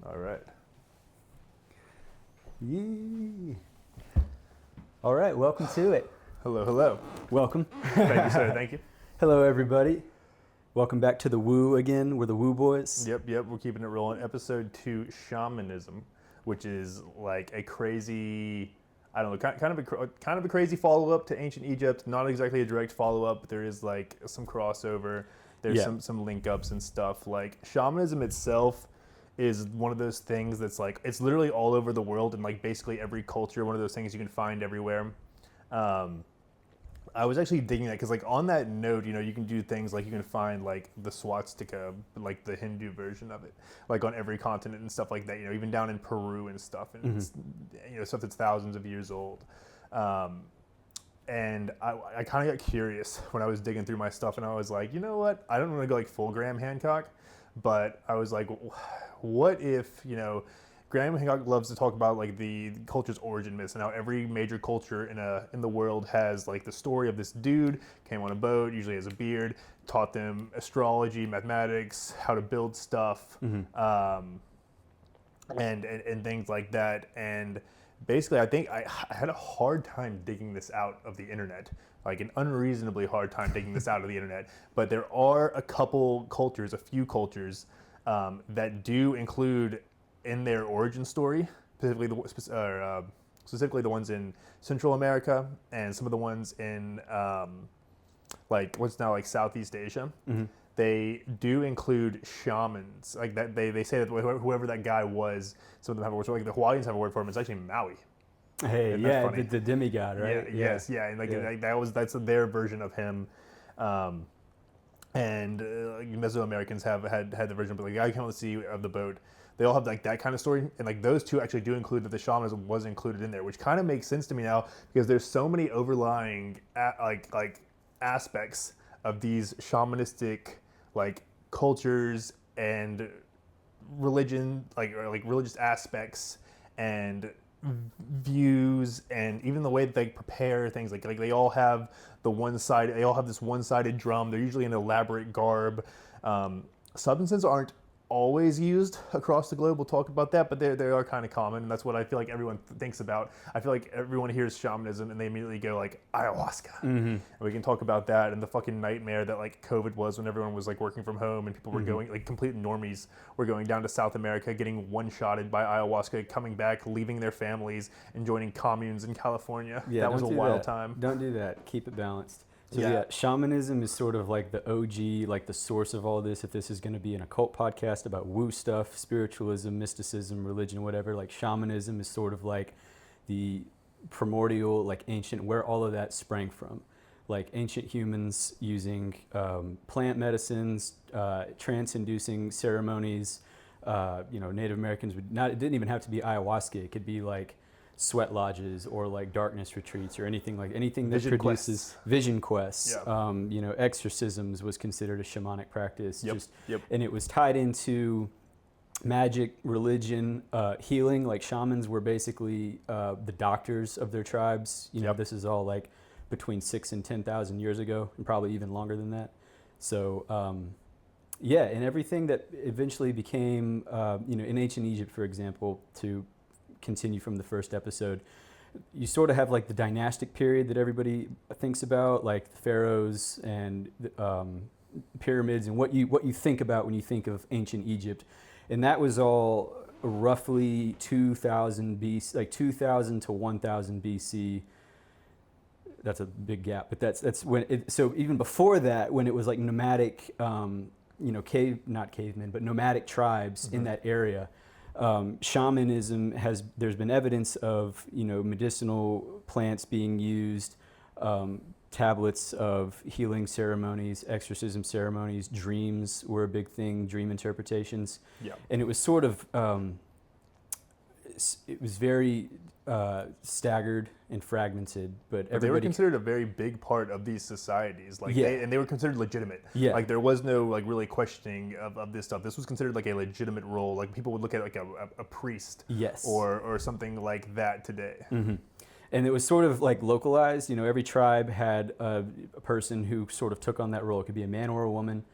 All right. Yee. All right, welcome to it. Hello, hello. Welcome. Thank you, sir. Thank you. Hello, everybody. Welcome back to the Woo again. We're the Woo Boys. Yep. We're keeping it rolling. Episode 2, Shamanism, which is like a crazy, I don't know, kind of a crazy follow-up to ancient Egypt. Not exactly a direct follow-up, but there is like some crossover. There's some link-ups and stuff. Like shamanism itself is one of those things that's like, it's literally all over the world and like basically every culture, one of those things you can find everywhere. I was actually digging that because like on that note, you know, you can do things like you can find like the swastika, like the Hindu version of it, like on every continent and stuff like that, you know, even down in Peru and stuff, and it's, you know, stuff that's thousands of years old. And I kind of got curious when I was digging through my stuff, and I was like, you know what, I don't want to go like full Graham Hancock, but I was like, what if, you know, Graham Hancock loves to talk about like the culture's origin myths and how every major culture in the world has like the story of this dude came on a boat, usually has a beard, taught them astrology, mathematics, how to build stuff, and things like that. And basically, I think I had a hard time digging this out of the internet, like an unreasonably hard time digging this out of the internet. But there are a few cultures that do include in their origin story, specifically the ones in Central America and some of the ones in like what's now like Southeast Asia. They do include shamans, like that. They say that whoever that guy was, some of them have a word. So like the Hawaiians have a word for him. It's actually Maui. Hey, Isn't yeah, the demigod, right? Yes, and like that's their version of him. And Mesoamericans have had the version, but like the guy came on the sea of the boat. They all have like that kind of story, and like those two actually do include that the shamanism was included in there, which kind of makes sense to me now because there's so many overlying like aspects of these shamanistic like cultures and religion, like religious aspects and views, and even the way that they prepare things. Like they all have this one-sided drum. They're usually in elaborate garb. Substances aren't always used across the globe. We'll talk about that, but they are kind of common, and that's what I feel like everyone thinks about. I feel like everyone hears shamanism and they immediately go like ayahuasca. And we can talk about that and the fucking nightmare that like COVID was when everyone was like working from home and people were going, like complete normies were going down to South America, getting one-shotted by ayahuasca, coming back, leaving their families and joining communes in California. Yeah, that was a wild time. Don't do that. Keep it balanced. So yeah, shamanism is sort of like the OG, like the source of all this. If this is going to be an occult podcast about woo stuff, spiritualism, mysticism, religion, whatever, like shamanism is sort of like the primordial, like ancient, where all of that sprang from. Like ancient humans using plant medicines, trance-inducing ceremonies. Native Americans it didn't even have to be ayahuasca. It could be like sweat lodges or like darkness retreats or anything that produces vision quests. Exorcisms was considered a shamanic practice. And it was tied into magic, religion, healing. Like shamans were basically the doctors of their tribes. This is all like between 6,000 and 10,000 years ago, and probably even longer than that. So and everything that eventually became in ancient Egypt, for example, to continue from the first episode, you sort of have like the dynastic period that everybody thinks about, like the pharaohs and pyramids, and what you think about when you think of ancient Egypt, and that was all roughly 2000 BC, like 2000 to 1000 BC. That's a big gap, but that's when so even before that, when it was like nomadic, not cavemen, but nomadic tribes in that area. Shamanism there's been evidence of, medicinal plants being used, tablets of healing ceremonies, exorcism ceremonies, dreams were a big thing, dream interpretations. And it was sort of, it was very staggered and fragmented, but they were considered a very big part of these societies. They were considered legitimate. Like there was no like really questioning of this stuff. This was considered like a legitimate role. Like people would look at like a priest, or something like that today. And it was sort of like localized. Every tribe had a person who sort of took on that role. It could be a man or a woman.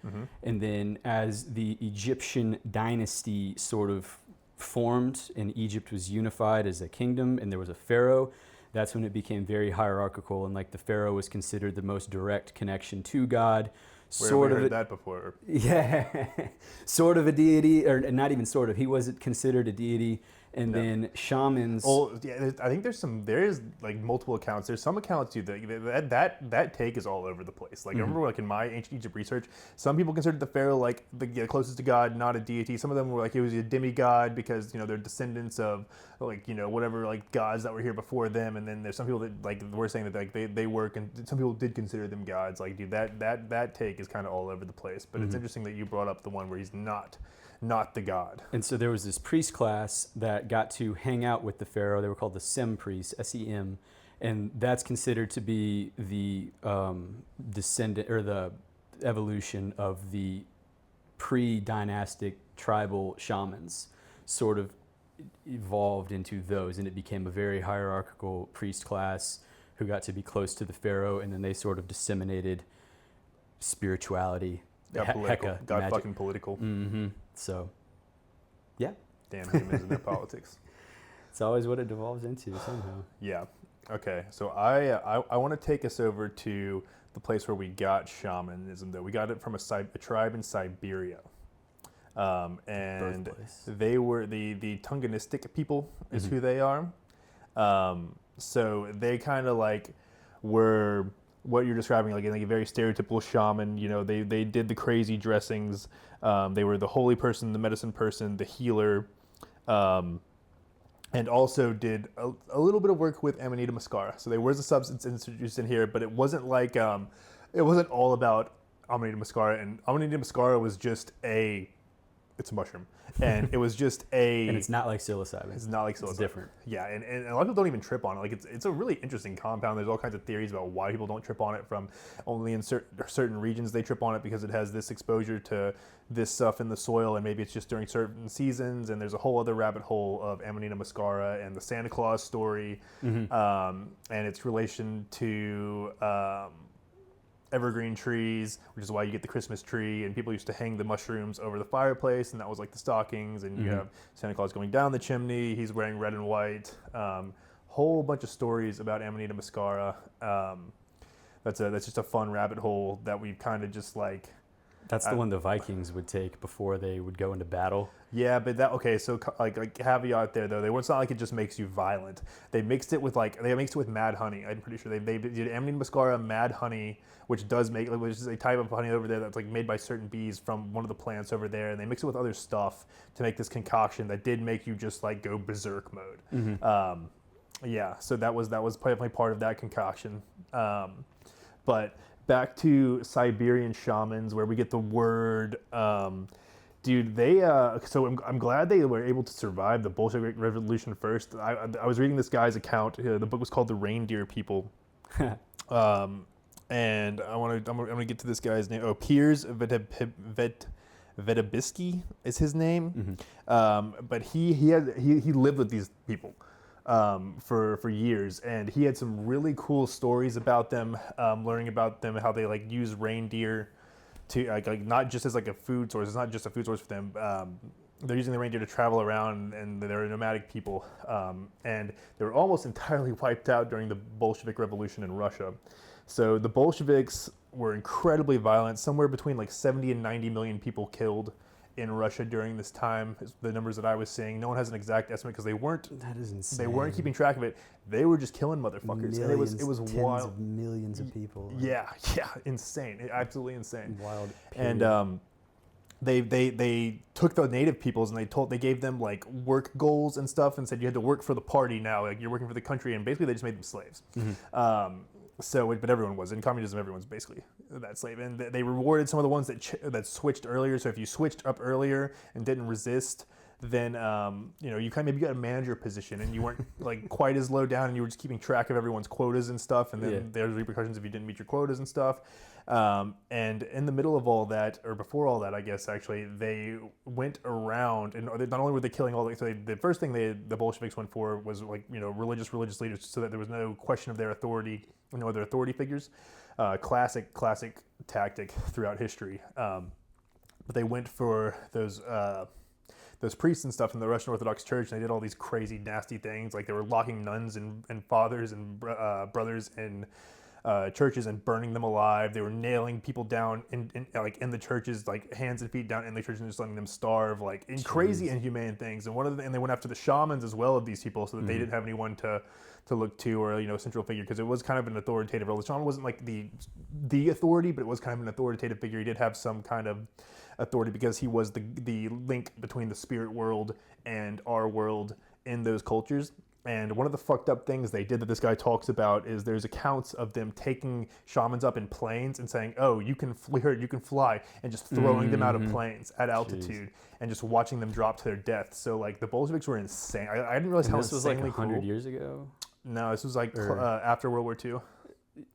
And then as the Egyptian dynasty sort of formed and Egypt was unified as a kingdom and there was a pharaoh, that's when it became very hierarchical, and like the pharaoh was considered the most direct connection to God. Where Sort have of we heard that before? yeah, sort of a deity, or not even sort of. He wasn't considered a deity. And No. then shamans. Well, yeah, I think there is like multiple accounts. There's some accounts too that take is all over the place. Like I remember like in my ancient Egypt research, some people considered the pharaoh like the closest to God, not a deity. Some of them were like he was a demigod because they're descendants of like whatever like gods that were here before them. And then there's some people that like were saying that like they work, and some people did consider them gods. Like dude, that take is kind of all over the place. But it's interesting that you brought up the one where he's not the god. And so there was this priest class that got to hang out with the pharaoh. They were called the Sem priests, S-E-M, and that's considered to be the descendant or the evolution of the pre-dynastic tribal shamans. Sort of evolved into those, and it became a very hierarchical priest class who got to be close to the pharaoh, and then they sort of disseminated spirituality. Got political. Hecka, Got magic. fucking political. So, yeah. Damn humans and their politics. It's always what it devolves into somehow. Yeah. Okay. So I want to take us over to the place where we got shamanism. Though we got it from a tribe in Siberia, and Birthplace. they were the Tunganistic people is who they are. So they kind of like were what you're describing, like a very stereotypical shaman. They did the crazy dressings. They were the holy person, the medicine person, the healer, and also did a little bit of work with Amanita muscaria. So there was a substance introduced in here, but it wasn't like it wasn't all about Amanita muscaria. And Amanita muscaria was just it's a mushroom, and it was just And it's not like psilocybin. It's not like psilocybin. It's different. Yeah, and a lot of people don't even trip on it. Like it's a really interesting compound. There's all kinds of theories about why people don't trip on it. From only in certain regions they trip on it because it has this exposure to this stuff in the soil, and maybe it's just during certain seasons. And there's a whole other rabbit hole of Amanita muscaria and the Santa Claus story, and its relation to evergreen trees, which is why you get the Christmas tree, and people used to hang the mushrooms over the fireplace, and that was like the stockings, and you have Santa Claus going down the chimney, he's wearing red and white. Whole bunch of stories about Amanita muscaria. That's just a fun rabbit hole that we've kind of just like. That's the one the Vikings would take before they would go into battle. Yeah, but so like caveat there though, it's not like it just makes you violent. They mixed it with mad honey. I'm pretty sure they did Amanita muscaria, mad honey, which is a type of honey over there that's like made by certain bees from one of the plants over there, and they mix it with other stuff to make this concoction that did make you just like go berserk mode. Yeah, so that was definitely part of that concoction. But back to Siberian shamans, where we get the word. Dude, so I'm glad they were able to survive the Bolshevik Revolution first. I was reading this guy's account. The book was called The Reindeer People. And I'm gonna get to this guy's name. Oh, Piers Vedabisky is his name. But he lived with these people for years, and he had some really cool stories about them. Learning about them, how they like use reindeer to like not just as like a food source. It's not just a food source for them. They're using the reindeer to travel around, and they're nomadic people. And they were almost entirely wiped out during the Bolshevik Revolution in Russia. So the Bolsheviks were incredibly violent. Somewhere between like 70 and 90 million people killed in Russia during this time, is the numbers that I was seeing. No one has an exact estimate because they weren't. That is insane. They weren't keeping track of it. They were just killing motherfuckers, and it was tens wild. of millions of people. Yeah, insane, absolutely insane. Wild. And they took the native peoples and they gave them like work goals and stuff, and said you had to work for the party now, like you're working for the country, and basically they just made them slaves. But everyone was in communism. Everyone's basically that slave, and they rewarded some of the ones that switched earlier. So if you switched up earlier and didn't resist, then you maybe got a manager position, and you weren't like quite as low down, and you were just keeping track of everyone's quotas and stuff. And then there's repercussions if you didn't meet your quotas and stuff. And in the middle of all that, or before all that, I guess actually, they went around, and not only were they killing all the first thing the Bolsheviks went for was like religious leaders, so that there was no question of their authority, no other authority figures. Classic tactic throughout history. But they went for those those priests and stuff in the Russian Orthodox Church, and they did all these crazy, nasty things. Like they were locking nuns and fathers and brothers in churches and burning them alive. They were nailing people down in the churches, like hands and feet down in the churches, and just letting them starve, like in crazy inhumane things. And and they went after the shamans as well of these people, so that they didn't have anyone to look to, or central figure, because it was kind of an authoritative role. The shaman wasn't like the authority, but it was kind of an authoritative figure. He did have some kind of authority because he was the link between the spirit world and our world in those cultures. And one of the fucked up things they did that this guy talks about is there's accounts of them taking shamans up in planes and saying, "Oh, you can fly," and just throwing them out of planes at altitude and just watching them drop to their death. So like the Bolsheviks were insane. I didn't realize how insanely this was like 100 cool. years ago. No, this was like after World War II.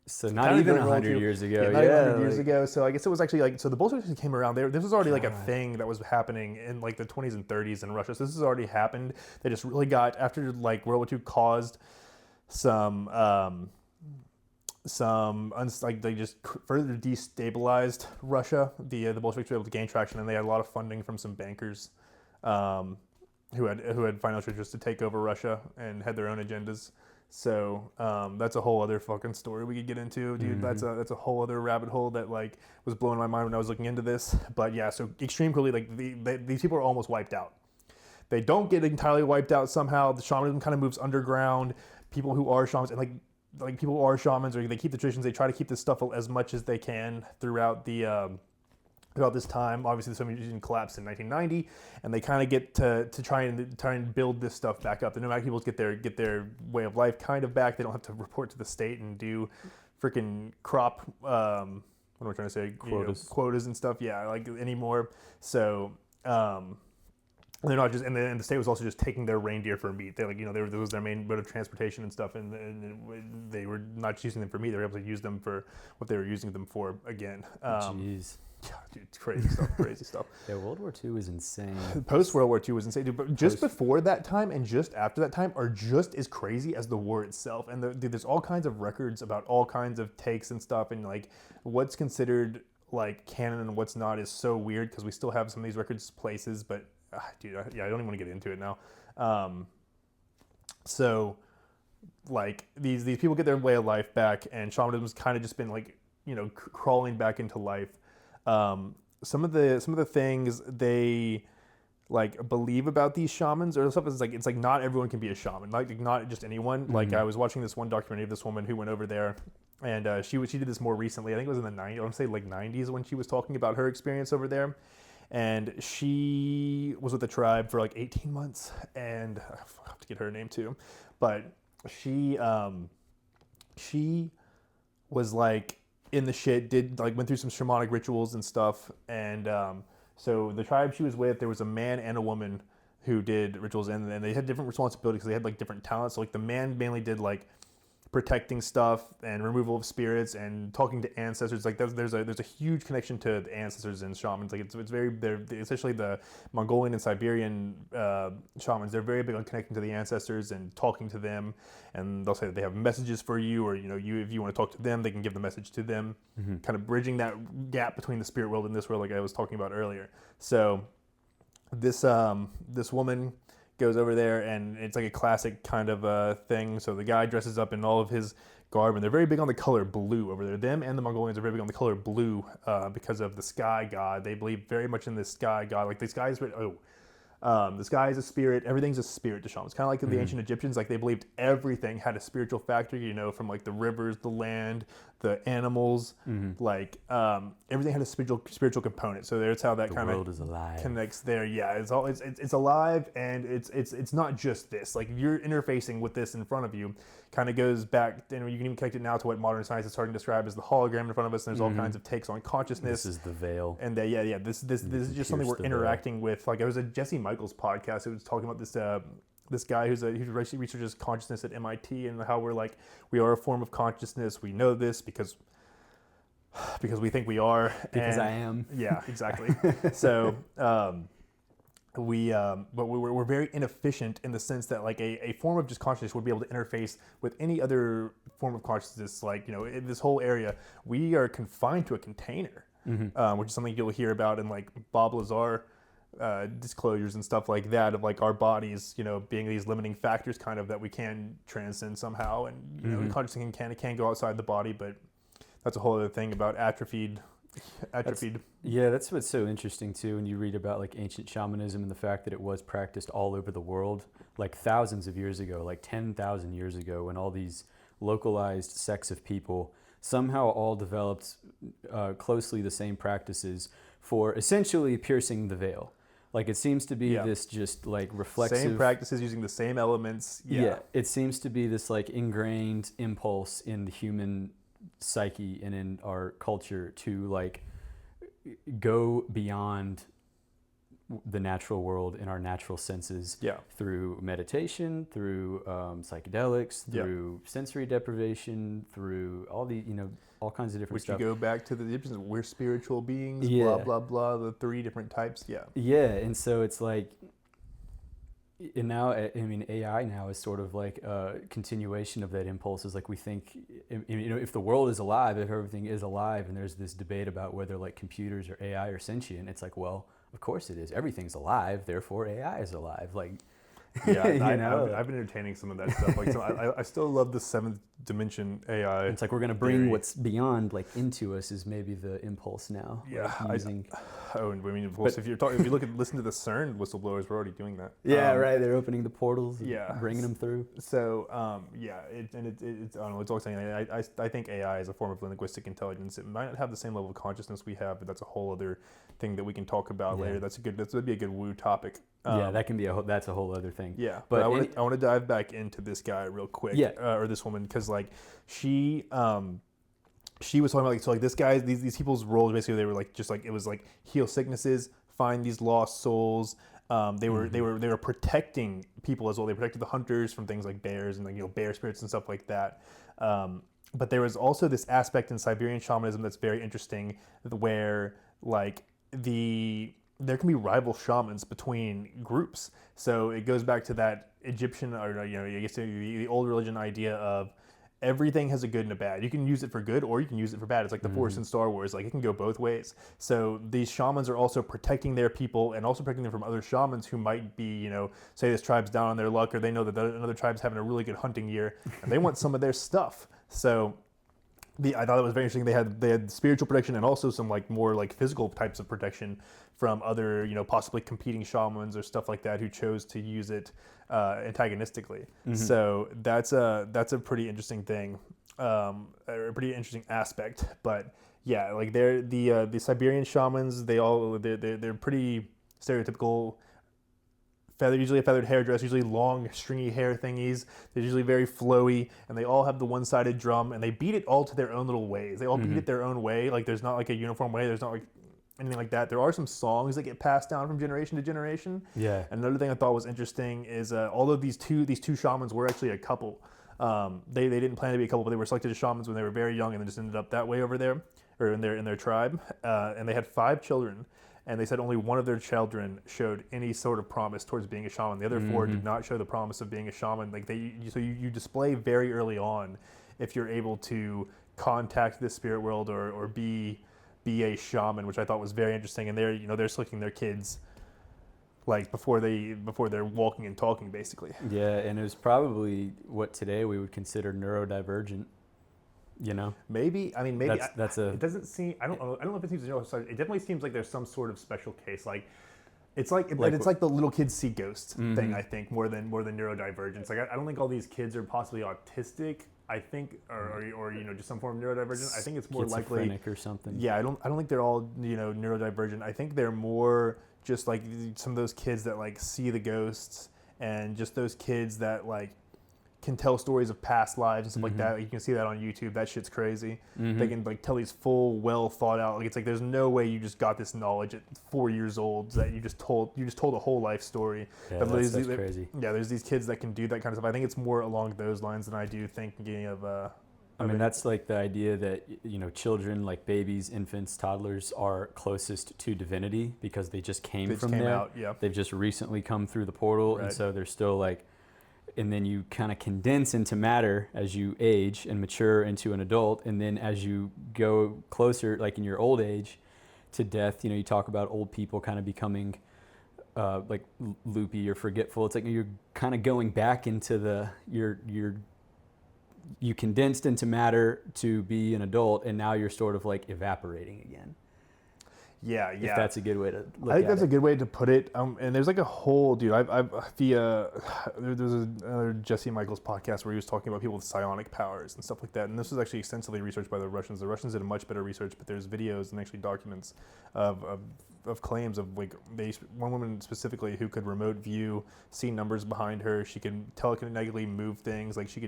So not even 100 years ago. Yeah, not even 100 years ago. So I guess it was actually like, so the Bolsheviks came around there. This was already like a thing that was happening in like the 20s and 30s in Russia. So this has already happened. They just really got, after like World War II caused they just further destabilized Russia. The Bolsheviks were able to gain traction, and they had a lot of funding from some bankers who had financial interests to take over Russia and had their own agendas. So that's a whole other fucking story we could get into, dude. That's a whole other rabbit hole that like was blowing my mind when I was looking into this. But yeah, so extreme cruelty, like these people are almost wiped out. They don't get entirely wiped out somehow. The shamanism kind of moves underground. People who are shamans, and like people who are shamans, or they keep the traditions. They try to keep this stuff as much as they can throughout this time. Obviously, the Soviet Union collapsed in 1990, and they kind of get to try and build this stuff back up. The nomadic peoples get their way of life kind of back. They don't have to report to the state and do freaking crop. What am I trying to say? Quotas and stuff. Yeah, like anymore. So. And they're not just, and the state was also just taking their reindeer for meat. They that was their main mode of transportation and stuff, and they were not just using them for meat. They were able to use them for what they were using them for again. Jeez. Yeah, dude, crazy stuff. Yeah, World War II was insane. Post World War II was insane, dude. But just before that time and just after that time are just as crazy as the war itself. And dude, there's all kinds of records about all kinds of takes and stuff, and like what's considered like canon and what's not is so weird because we still have some of these records places, but dude, I don't even want to get into it now. So like these people get their way of life back, and shamanism's kind of just been like crawling back into life. Some of the things they like believe about these shamans or stuff is like it's like not everyone can be a shaman, like not just anyone. Like I was watching this one documentary of this woman who went over there, and she did this more recently. I think it was in the 90s. I want to say like 90s when she was talking about her experience over there. And she was with the tribe for like 18 months, and I have to get her name too, but she was like in the shit, went through some shamanic rituals and stuff, and so the tribe she was with, there was a man and a woman who did rituals, and they had different responsibilities because they had like different talents. So like the man mainly did like protecting stuff and removal of spirits and talking to ancestors. Like there's a huge connection to the ancestors and shamans. Like it's very, they're especially the Mongolian and Siberian shamans. They're very big on connecting to the ancestors and talking to them. And they'll say that they have messages for you, or if you want to talk to them, they can give the message to them. Kind of bridging that gap between the spirit world and this world, like I was talking about earlier. So this woman goes over there, and it's like a classic kind of thing. So the guy dresses up in all of his garb, and they're very big on the color blue over there. Them and the Mongolians are very big on the color blue because of the sky god. They believe very much in this sky god. Like the sky is the sky is a spirit. Everything's a spirit to shamans. Kind of like the ancient Egyptians. Like they believed everything had a spiritual factor. From like the rivers, the land, the animals. Like everything had a spiritual component. So there's how that kind of connects there. Yeah, it's alive, and it's not just this. Like you're interfacing with this in front of you. Kind of goes back, and you can even connect it now to what modern science is starting to describe as the hologram in front of us. And there's all kinds of takes on consciousness. This is the veil. And this is just something we're interacting with. Like it was a Jesse Michaels podcast who was talking about this guy who researches consciousness at MIT, and how we are a form of consciousness. We know this because we think we are. Because I am. Yeah, exactly. So but we're very inefficient in the sense that like a form of just consciousness would be able to interface with any other form of consciousness. Like in this whole area, we are confined to a container, which is something you'll hear about in like Bob Lazar disclosures and stuff like that of like our bodies, being these limiting factors kind of that we can transcend somehow, and consciousness can go outside the body, but that's a whole other thing about atrophied. That's what's so interesting too when you read about like ancient shamanism and the fact that it was practiced all over the world, like thousands of years ago, like 10,000 years ago, when all these localized sects of people somehow all developed closely the same practices for essentially piercing the veil. Like it seems to be this just like reflexive... Same practices using the same elements. It seems to be this like ingrained impulse in the human psyche and in our culture to like go beyond the natural world in our natural senses through meditation, through psychedelics, through sensory deprivation, through all the, all kinds of different stuff. Which you go back to the Egyptians, we're spiritual beings, blah, blah, blah, the 3 different types, Yeah, and so it's like, and now, I mean, AI now is sort of like a continuation of that impulse. Is like we think, if the world is alive, if everything is alive, and there's this debate about whether like computers or AI are sentient, it's like, well, of course it is. Everything's alive, therefore AI is alive. Like, I've been entertaining some of that stuff. Like, so I still love the 7th dimension AI. It's like we're gonna bring what's beyond like into us is maybe the impulse now. Yeah, like if you listen to the CERN whistleblowers, we're already doing that. Yeah, right. They're opening the portals. And bringing them through. So it's I don't know. It's always saying I think AI is a form of linguistic intelligence. It might not have the same level of consciousness we have, but that's a whole other thing that we can talk about later. That'd be a good woo topic. That can be that's a whole other thing. Yeah, but I want to dive back into this guy real quick. Or this woman, because like she was talking about like, so like this guy, these people's roles basically, they were like just like, it was like heal sicknesses, find these lost souls. They were protecting people as well. They protected the hunters from things like bears and like bear spirits and stuff like that. But there was also this aspect in Siberian shamanism that's very interesting, where like there can be rival shamans between groups. So it goes back to that Egyptian, or I guess the old religion idea of everything has a good and a bad. You can use it for good or you can use it for bad. It's like the Force in Star Wars. Like it can go both ways. So these shamans are also protecting their people and also protecting them from other shamans who might be, say this tribe's down on their luck, or they know that another tribe's having a really good hunting year and they want some of their stuff. So I thought it was very interesting. They had spiritual protection and also some like more like physical types of protection from other, possibly competing shamans or stuff like that who chose to use it antagonistically. So that's a pretty interesting thing, a pretty interesting aspect. But yeah, like the Siberian shamans, they're pretty stereotypical. Usually a feathered hairdress, usually long, stringy hair thingies. They're usually very flowy, and they all have the one-sided drum, and they beat it all to their own little ways. They all beat it their own way. Like there's not like a uniform way. There's not like anything like that. There are some songs that get passed down from generation to generation. Yeah. And another thing I thought was interesting is although these two shamans were actually a couple, they didn't plan to be a couple, but they were selected as shamans when they were very young, and then just ended up that way over there, or in their tribe. And they had 5 children. And they said only one of their children showed any sort of promise towards being a shaman. The other 4 did not show the promise of being a shaman. Like you display very early on if you're able to contact the spirit world or be a shaman, which I thought was very interesting. And they're selecting their kids like before they're walking and talking basically. Yeah, and it was probably what today we would consider neurodivergent. Maybe that's it doesn't seem, I don't know if it seems, it definitely seems like there's some sort of special case, like it's like the little kids see ghosts thing, I think, more than neurodivergence. Like I don't think all these kids are possibly autistic, I think, or just some form of neurodivergent. I think it's more likely schizophrenic or something. Yeah, I don't think they're all neurodivergent. I think they're more just like some of those kids that like see the ghosts, and just those kids that like can tell stories of past lives and stuff like that. You can see that on YouTube. That shit's crazy. They can like tell these full, well thought out. Like it's like there's no way you just got this knowledge at 4 years old that you just told a whole life story. Yeah, that's crazy. Yeah, there's these kids that can do that kind of stuff. I think it's more along those lines than I do thinking of. I mean, that's like the idea that children, like babies, infants, toddlers, are closest to divinity because they just came from there. Out, yeah. They've just recently come through the portal, and so they're still like. And then you kind of condense into matter as you age and mature into an adult. And then as you go closer, like in your old age to death, you talk about old people kind of becoming loopy or forgetful. It's like you're kind of going back into you condensed into matter to be an adult, and now you're sort of like evaporating again. Yeah. If that's a good way to look at it. I think that's a good way to put it. And there's like a whole, dude, there's another Jesse Michaels podcast where he was talking about people with psionic powers and stuff like that. And this was actually extensively researched by the Russians. The Russians did a much better research, but there's videos and actually documents of claims of like one woman specifically who could remote view, see numbers behind her. She could telekinetically move things. Like she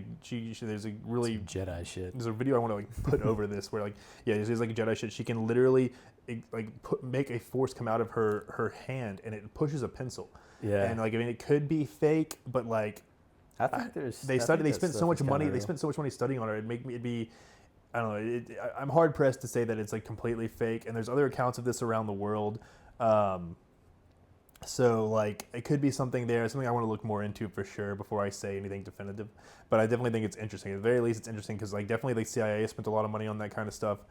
there's a really some Jedi shit. There's a video I want to like put over this where like, yeah, there's like a Jedi shit. She can literally make a force come out of her hand and it pushes a pencil. Yeah. And like, I mean, it could be fake, but like, I think there's. They spent so much money. They spent so much money studying on it. It'd be, I don't know. I'm hard pressed to say that it's like completely fake. And there's other accounts of this around the world. So like, it could be something there. Something I want to look more into for sure before I say anything definitive. But I definitely think it's interesting. At the very least, it's interesting because like definitely the CIA spent a lot of money on that kind of stuff.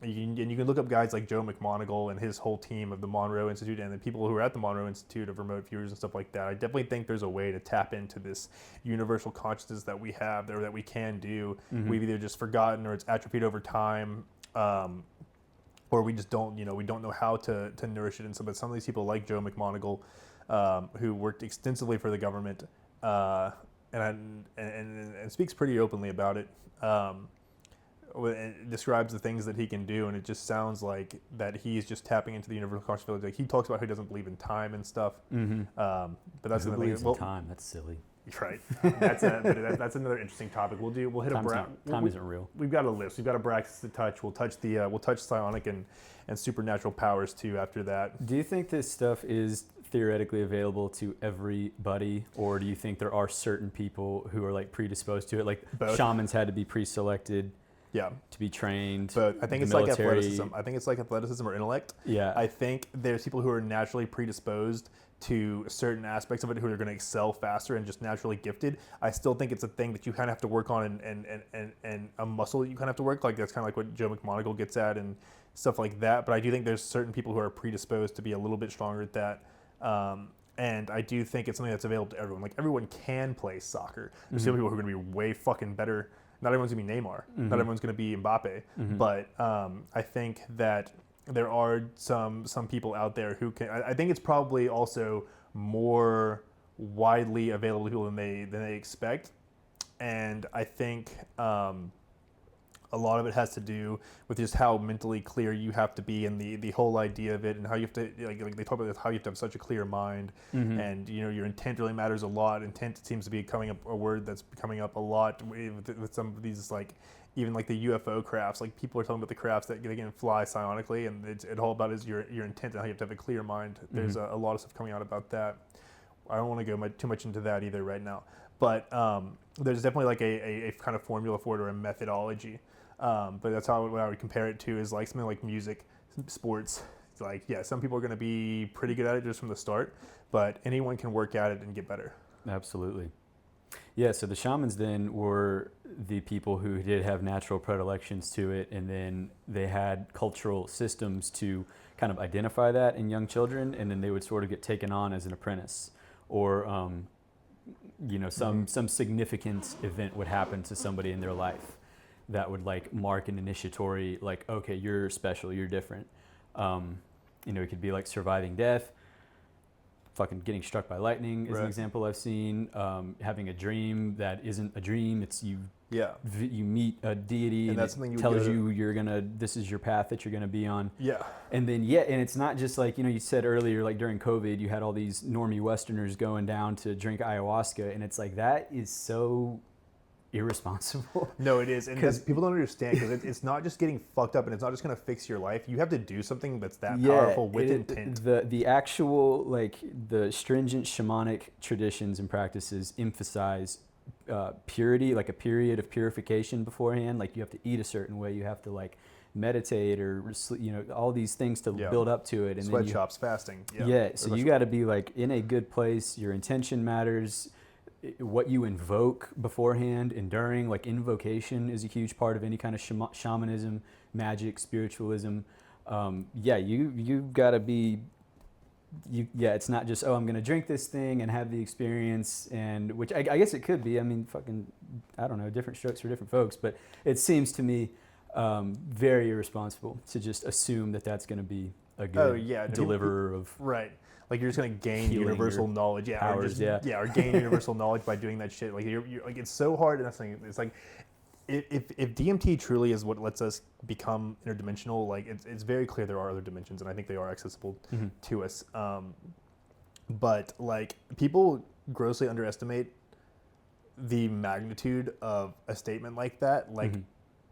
You can look up guys like Joe McMoneagle and his whole team of the Monroe Institute and the people who are at the Monroe Institute of remote viewers and stuff like that. I definitely think there's a way to tap into this universal consciousness that we have or that we can do. Mm-hmm. We've either just forgotten or it's atrophied over time, or we just don't, we don't know how to nourish it. And so, but some of these people like Joe McMoneagle, who worked extensively for the government, and speaks pretty openly about it. It describes the things that he can do, and it just sounds like that he's just tapping into the universal consciousness. Like he talks about how he doesn't believe in time and stuff. Mm-hmm. But that's another thing. Well, time? That's silly. Right. That's another interesting topic. We'll hit time isn't real. We've got a list. We've got a bracket to touch. We'll touch psionic and supernatural powers too after that. Do you think this stuff is theoretically available to everybody, or do you think there are certain people who are like predisposed to it? Like both. Shamans had to be pre-selected. Yeah. To be trained. But I think it's military. Like athleticism. I think it's like athleticism or intellect. Yeah. I think there's people who are naturally predisposed to certain aspects of it who are going to excel faster and just naturally gifted. I still think it's a thing that you kind of have to work on and a muscle that you kind of have to work. Like that's kind of like what Joe McMoneagle gets at and stuff like that. But I do think there's certain people who are predisposed to be a little bit stronger at that. And I do think it's something that's available to everyone. Like everyone can play soccer. There's some people who are going to be way fucking better. Not everyone's going to be Neymar. Mm-hmm. Not everyone's going to be Mbappe. Mm-hmm. But I think that there are some people out there who can. I think it's probably also more widely available to people than they expect. And I think a lot of it has to do with just how mentally clear you have to be and the whole idea of it and how you have to, like they talk about how you have to have such a clear mind. Mm-hmm. And, your intent really matters a lot. Intent seems to be coming up a word that's coming up a lot with some of these, like, even like the UFO crafts. Like people are talking about the crafts that they can fly psionically, and it's all about is your intent and how you have to have a clear mind. Mm-hmm. There's a lot of stuff coming out about that. I don't want to go too much into that either right now. But there's definitely like a kind of formula for it or a methodology. But that's what I would compare it to is like something like music, sports. It's like, yeah, some people are going to be pretty good at it just from the start, but anyone can work at it and get better. Absolutely. Yeah, so the shamans then were the people who did have natural predilections to it, and then they had cultural systems to kind of identify that in young children, and then they would sort of get taken on as an apprentice, or some significant event would happen to somebody in their life that would like mark an initiatory, like, okay, you're special, you're different. It could be like surviving death, fucking getting struck by lightning is an example I've seen. Having a dream that isn't a dream, it's you. Yeah. You meet a deity and that's something tells you this is your path that you're gonna be on. Yeah. And then and it's not just like, you said earlier, like during COVID, you had all these normie Westerners going down to drink ayahuasca, and it's like that is so irresponsible. No, it is, and because people don't understand, because it's not just getting fucked up, and it's not just going to fix your life. You have to do something that's that powerful with intent. The actual, like, the stringent shamanic traditions and practices emphasize purity, like a period of purification beforehand. Like you have to eat a certain way, you have to like meditate or all these things to build up to it, and sweatshops, fasting. So you got to be like in a good place. Your intention matters. What you invoke beforehand and during, like invocation is a huge part of any kind of shamanism, magic, spiritualism. You've got to be it's not just, oh, I'm gonna drink this thing and have the experience, and which I guess it could be. I mean, fucking, I don't know, different strokes for different folks, but it seems to me very irresponsible to just assume that that's gonna be a good deliverer of right. Like you're just gonna gain universal knowledge, powers, or gain universal knowledge by doing that shit. Like you're like it's so hard, and that's the thing. It's like if DMT truly is what lets us become interdimensional, like it's very clear there are other dimensions, and I think they are accessible to us. But like people grossly underestimate the magnitude of a statement like that. Like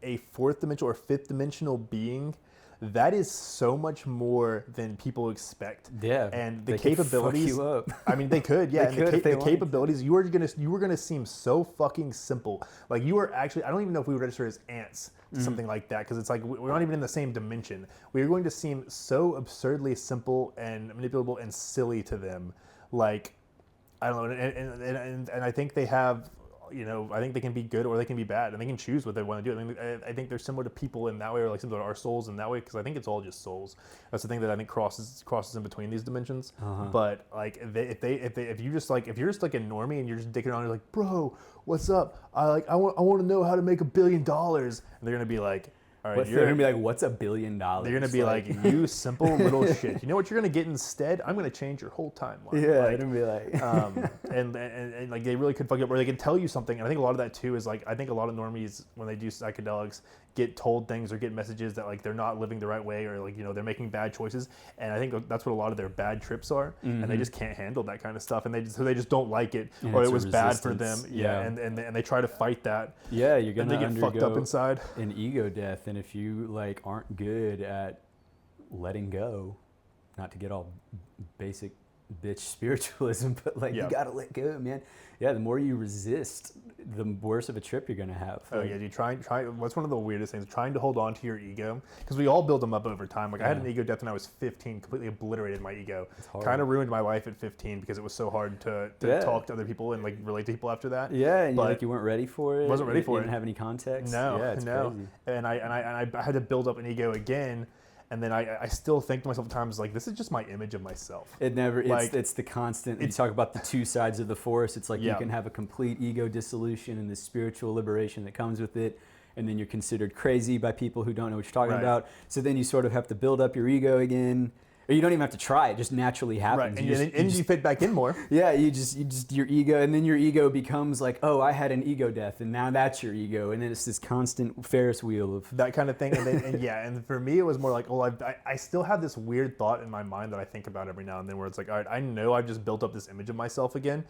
a fourth dimensional or fifth dimensional being, that is so much more than people expect. Yeah, and the capabilities. Fuck you up. I mean, they could. Yeah, they and the capabilities. You were gonna seem so fucking simple. Like you were actually. I don't even know if we would register as ants to something like that, because it's like we're not even in the same dimension. We are going to seem so absurdly simple and manipulable and silly to them. Like I don't know, and I think they have. You know, I think they can be good or they can be bad, and they can choose what they want to do. I mean, I think they're similar to people in that way, or like similar to our souls in that way, because I think it's all just souls. That's the thing that I think crosses in between these dimensions. But like, if you're just like a normie and you're just dicking around, you're like, bro, what's up? I want to know how to make $1 billion, and they're gonna be like. All right, they're gonna be like, "What's $1 billion?" They're gonna be like, "You simple little shit. You know what you're gonna get instead? I'm gonna change your whole timeline." Yeah, they're gonna be like, and like they really could fuck you up, or they can tell you something. And I think a lot of that too is like I think a lot of normies when they do psychedelics get told things or get messages that like they're not living the right way, or like they're making bad choices. And I think that's what a lot of their bad trips are, and they just can't handle that kind of stuff, and they just don't like it, or it was bad for them. Yeah, and they try to fight that. Yeah, you're gonna and they get fucked up inside. An ego death. And if you like aren't good at letting go, not to get all basic bitch spiritualism, but like you gotta let go, man. Yeah, the more you resist, the worse of a trip you're gonna have. Oh yeah, you try. What's one of the weirdest things? Trying to hold on to your ego, because we all build them up over time. Like I had an ego death when I was 15, completely obliterated my ego. Kind of ruined my life at 15 because it was so hard to talk to other people and like relate to people after that. Yeah, and you weren't ready for it. Wasn't ready for it. Didn't have any context. No, yeah, it's crazy. And I had to build up an ego again. And then I still think to myself at times, like, this is just my image of myself. It never, like, it's the constant, you talk about the two sides of the force. It's like you can have a complete ego dissolution and the spiritual liberation that comes with it. And then you're considered crazy by people who don't know what you're talking about. So then you sort of have to build up your ego again. Or you don't even have to try, it just naturally happens. Right, and you fit back in more. Yeah, you just your ego, and then your ego becomes like, oh, I had an ego death, and now that's your ego, and then it's this constant Ferris wheel of that kind of thing. And for me, it was more like, oh, I still have this weird thought in my mind that I think about every now and then, where it's like, all right, I know I've just built up this image of myself again.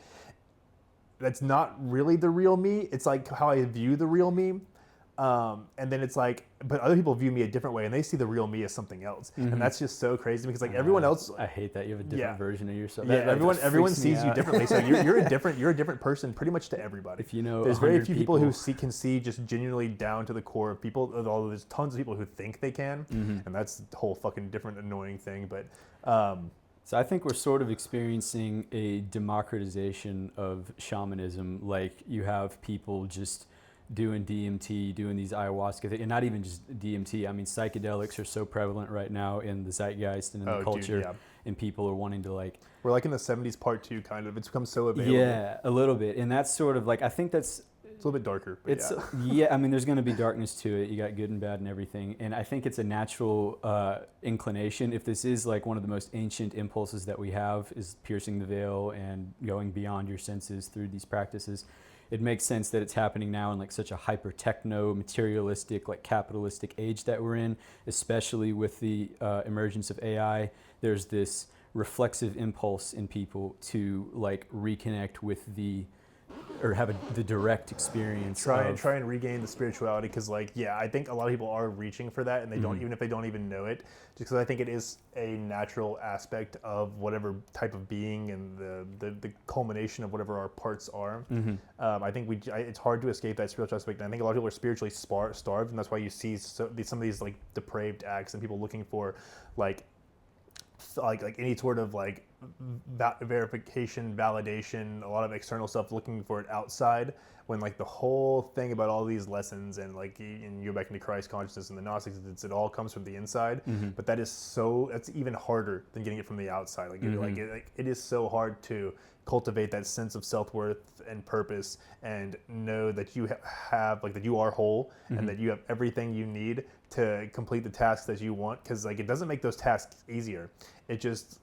That's not really the real me. It's like how I view the real me. And then it's like, but other people view me a different way, and they see the real me as something else, and that's just so crazy because like everyone else. I hate that you have a different version of yourself. Everyone sees you differently, so you're a different person pretty much to everybody. If you know, there's very few people who can see just genuinely down to the core of people. Although there's tons of people who think they can, and that's the whole fucking different annoying thing. But so I think we're sort of experiencing a democratization of shamanism. Like you have people just doing DMT, doing these ayahuasca, and not even just DMT. I mean, psychedelics are so prevalent right now in the zeitgeist and in the culture, and people are wanting to like. We're like in the 70s part 2 kind of. It's become so available. Yeah, a little bit, and that's sort of like I think that's. It's a little bit darker. But it's I mean, there's going to be darkness to it. You got good and bad and everything, and I think it's a natural inclination. If this is like one of the most ancient impulses that we have, is piercing the veil and going beyond your senses through these practices. It makes sense that it's happening now in like such a hyper techno, materialistic, like capitalistic age that we're in, especially with the emergence of AI. There's this reflexive impulse in people to like reconnect with or have the direct experience. Try and regain the spirituality, because like I think a lot of people are reaching for that, and they don't, even if they don't even know it, just because I think it is a natural aspect of whatever type of being and the culmination of whatever our parts are. I think it's hard to escape that spiritual aspect, and I think a lot of people are spiritually starved, and that's why you see some of these like depraved acts and people looking for like like any sort of like verification, validation, a lot of external stuff, looking for it outside, when like the whole thing about all these lessons and like and you go back into Christ consciousness and the Gnostics, it all comes from the inside. But that's even harder than getting it from the outside. Like, it is so hard to cultivate that sense of self-worth and purpose, and know that you have like that you are whole, and that you have everything you need to complete the tasks that you want. Because like it doesn't make those tasks easier. It just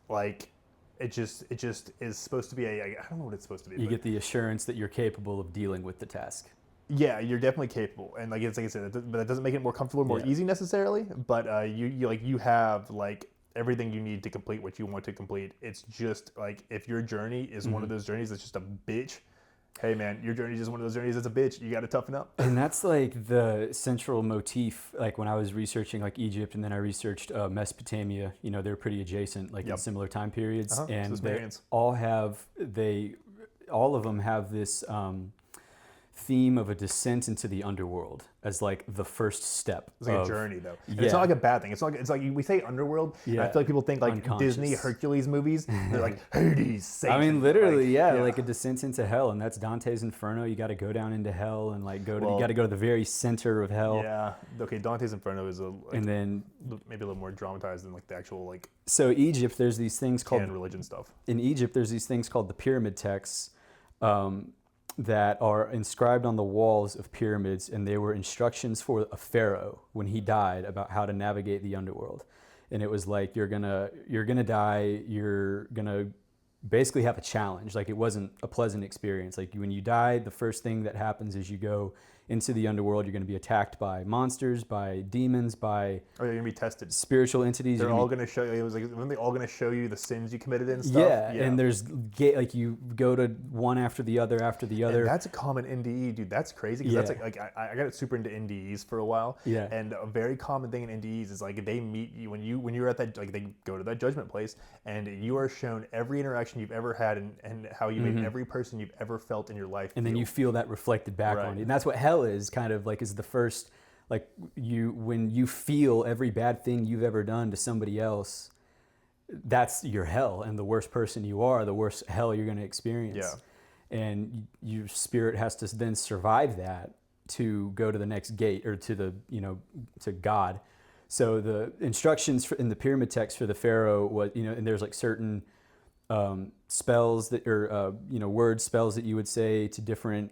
is supposed to be I don't know what it's supposed to be. You get the assurance that you're capable of dealing with the task. Yeah, you're definitely capable, and like it's like I said, but that doesn't make it more comfortable or more easy necessarily. But you have like everything you need to complete what you want to complete. It's just like, if your journey is one of those journeys that's just a bitch, hey man, your journey is just one of those journeys that's a bitch. You got to toughen up. And that's like the central motif. Like when I was researching like Egypt, and then I researched Mesopotamia, you know, they're pretty adjacent, like in similar time periods. And all of them have this theme of a descent into the underworld as like the first step. It's like a journey though. And it's not like a bad thing. It's like we say underworld, and I feel like people think like Disney Hercules movies. They're like Hades, Satan. I mean, literally, like a descent into hell, and that's Dante's Inferno. You got to go down into hell and like you got to go to the very center of hell. Yeah. Okay. Dante's Inferno is and then maybe a little more dramatized than like the actual like. So Egypt, there's these things called religion stuff. In Egypt, there's these things called the pyramid texts. That are inscribed on the walls of pyramids, and they were instructions for a pharaoh when he died about how to navigate the underworld. And it was like, you're gonna die, you're gonna basically have a challenge. Like, it wasn't a pleasant experience. Like, when you die, the first thing that happens is you go into the underworld. You're going to be attacked by monsters, by demons, by you're going to be tested. Spiritual entities. They're all going to show you. It was like, weren't they all going to show you the sins you committed and stuff? Yeah, and there's like you go to one after the other after the other. And that's a common NDE, dude. That's crazy, because that's like I got super into NDEs for a while. Yeah. And a very common thing in NDEs is like they meet you when you're at that, like they go to that judgment place, and you are shown every interaction you've ever had, and how you made every person you've ever felt in your life. And then you feel that reflected back on you. And that's what hell is, kind of like, is the first, like, when you feel every bad thing you've ever done to somebody else, that's your hell. And the worse person you are, the worse hell you're going to experience. Yeah. And your spirit has to then survive that to go to the next gate, or to the, to God. So the instructions in the pyramid text for the pharaoh was, and there's like certain spells that, or word spells that you would say to different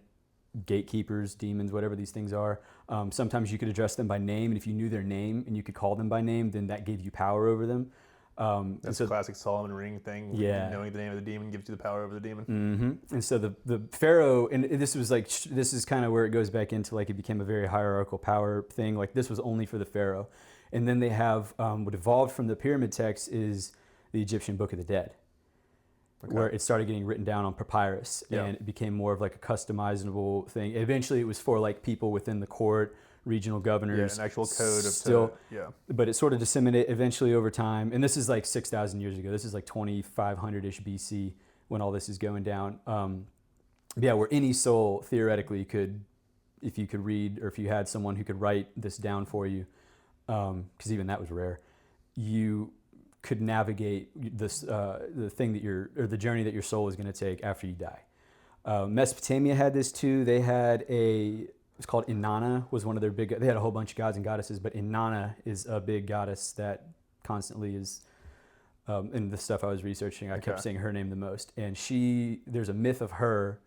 gatekeepers, demons, whatever these things are. Sometimes you could address them by name, and if you knew their name and you could call them by name, then that gave you power over them. That's a classic Solomon ring thing. Yeah. Knowing the name of the demon gives you the power over the demon. Mm-hmm. And so the pharaoh, and this is kind of where it goes back into, like, it became a very hierarchical power thing. Like, this was only for the pharaoh. And then they have, what evolved from the pyramid text is the Egyptian Book of the Dead. Okay. Where it started getting written down on papyrus, and it became more of like a customizable thing. Eventually it was for like people within the court, regional governors. Yeah, an actual code But it sort of disseminated eventually over time. And this is like 6,000 years ago. This is like 2,500-ish BC when all this is going down. Where any soul theoretically could, if you could read, or if you had someone who could write this down for you, because even that was rare, you could navigate this the thing that the journey that your soul is going to take after you die. Mesopotamia had this too. They had it's called Inanna, was one of their big. They had a whole bunch of gods and goddesses, but Inanna is a big goddess that constantly is. In the stuff I was researching, I kept saying her name the most, and there's a myth of her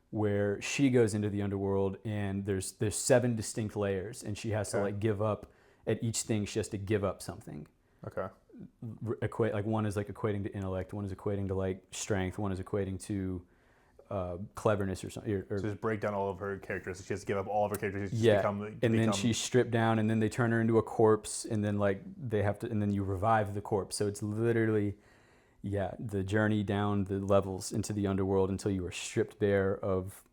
where she goes into the underworld, and there's 7 distinct layers, and she has to like give up at each thing. She has to give up something. Okay. Like, one is like equating to intellect, one is equating to like strength, one is equating to cleverness or something. So just break down all of her characters. She has to give up all of her characters. Then she's stripped down, and then they turn her into a corpse, and then like they have to, and then you revive the corpse. So it's literally, the journey down the levels into the underworld until you are stripped bare of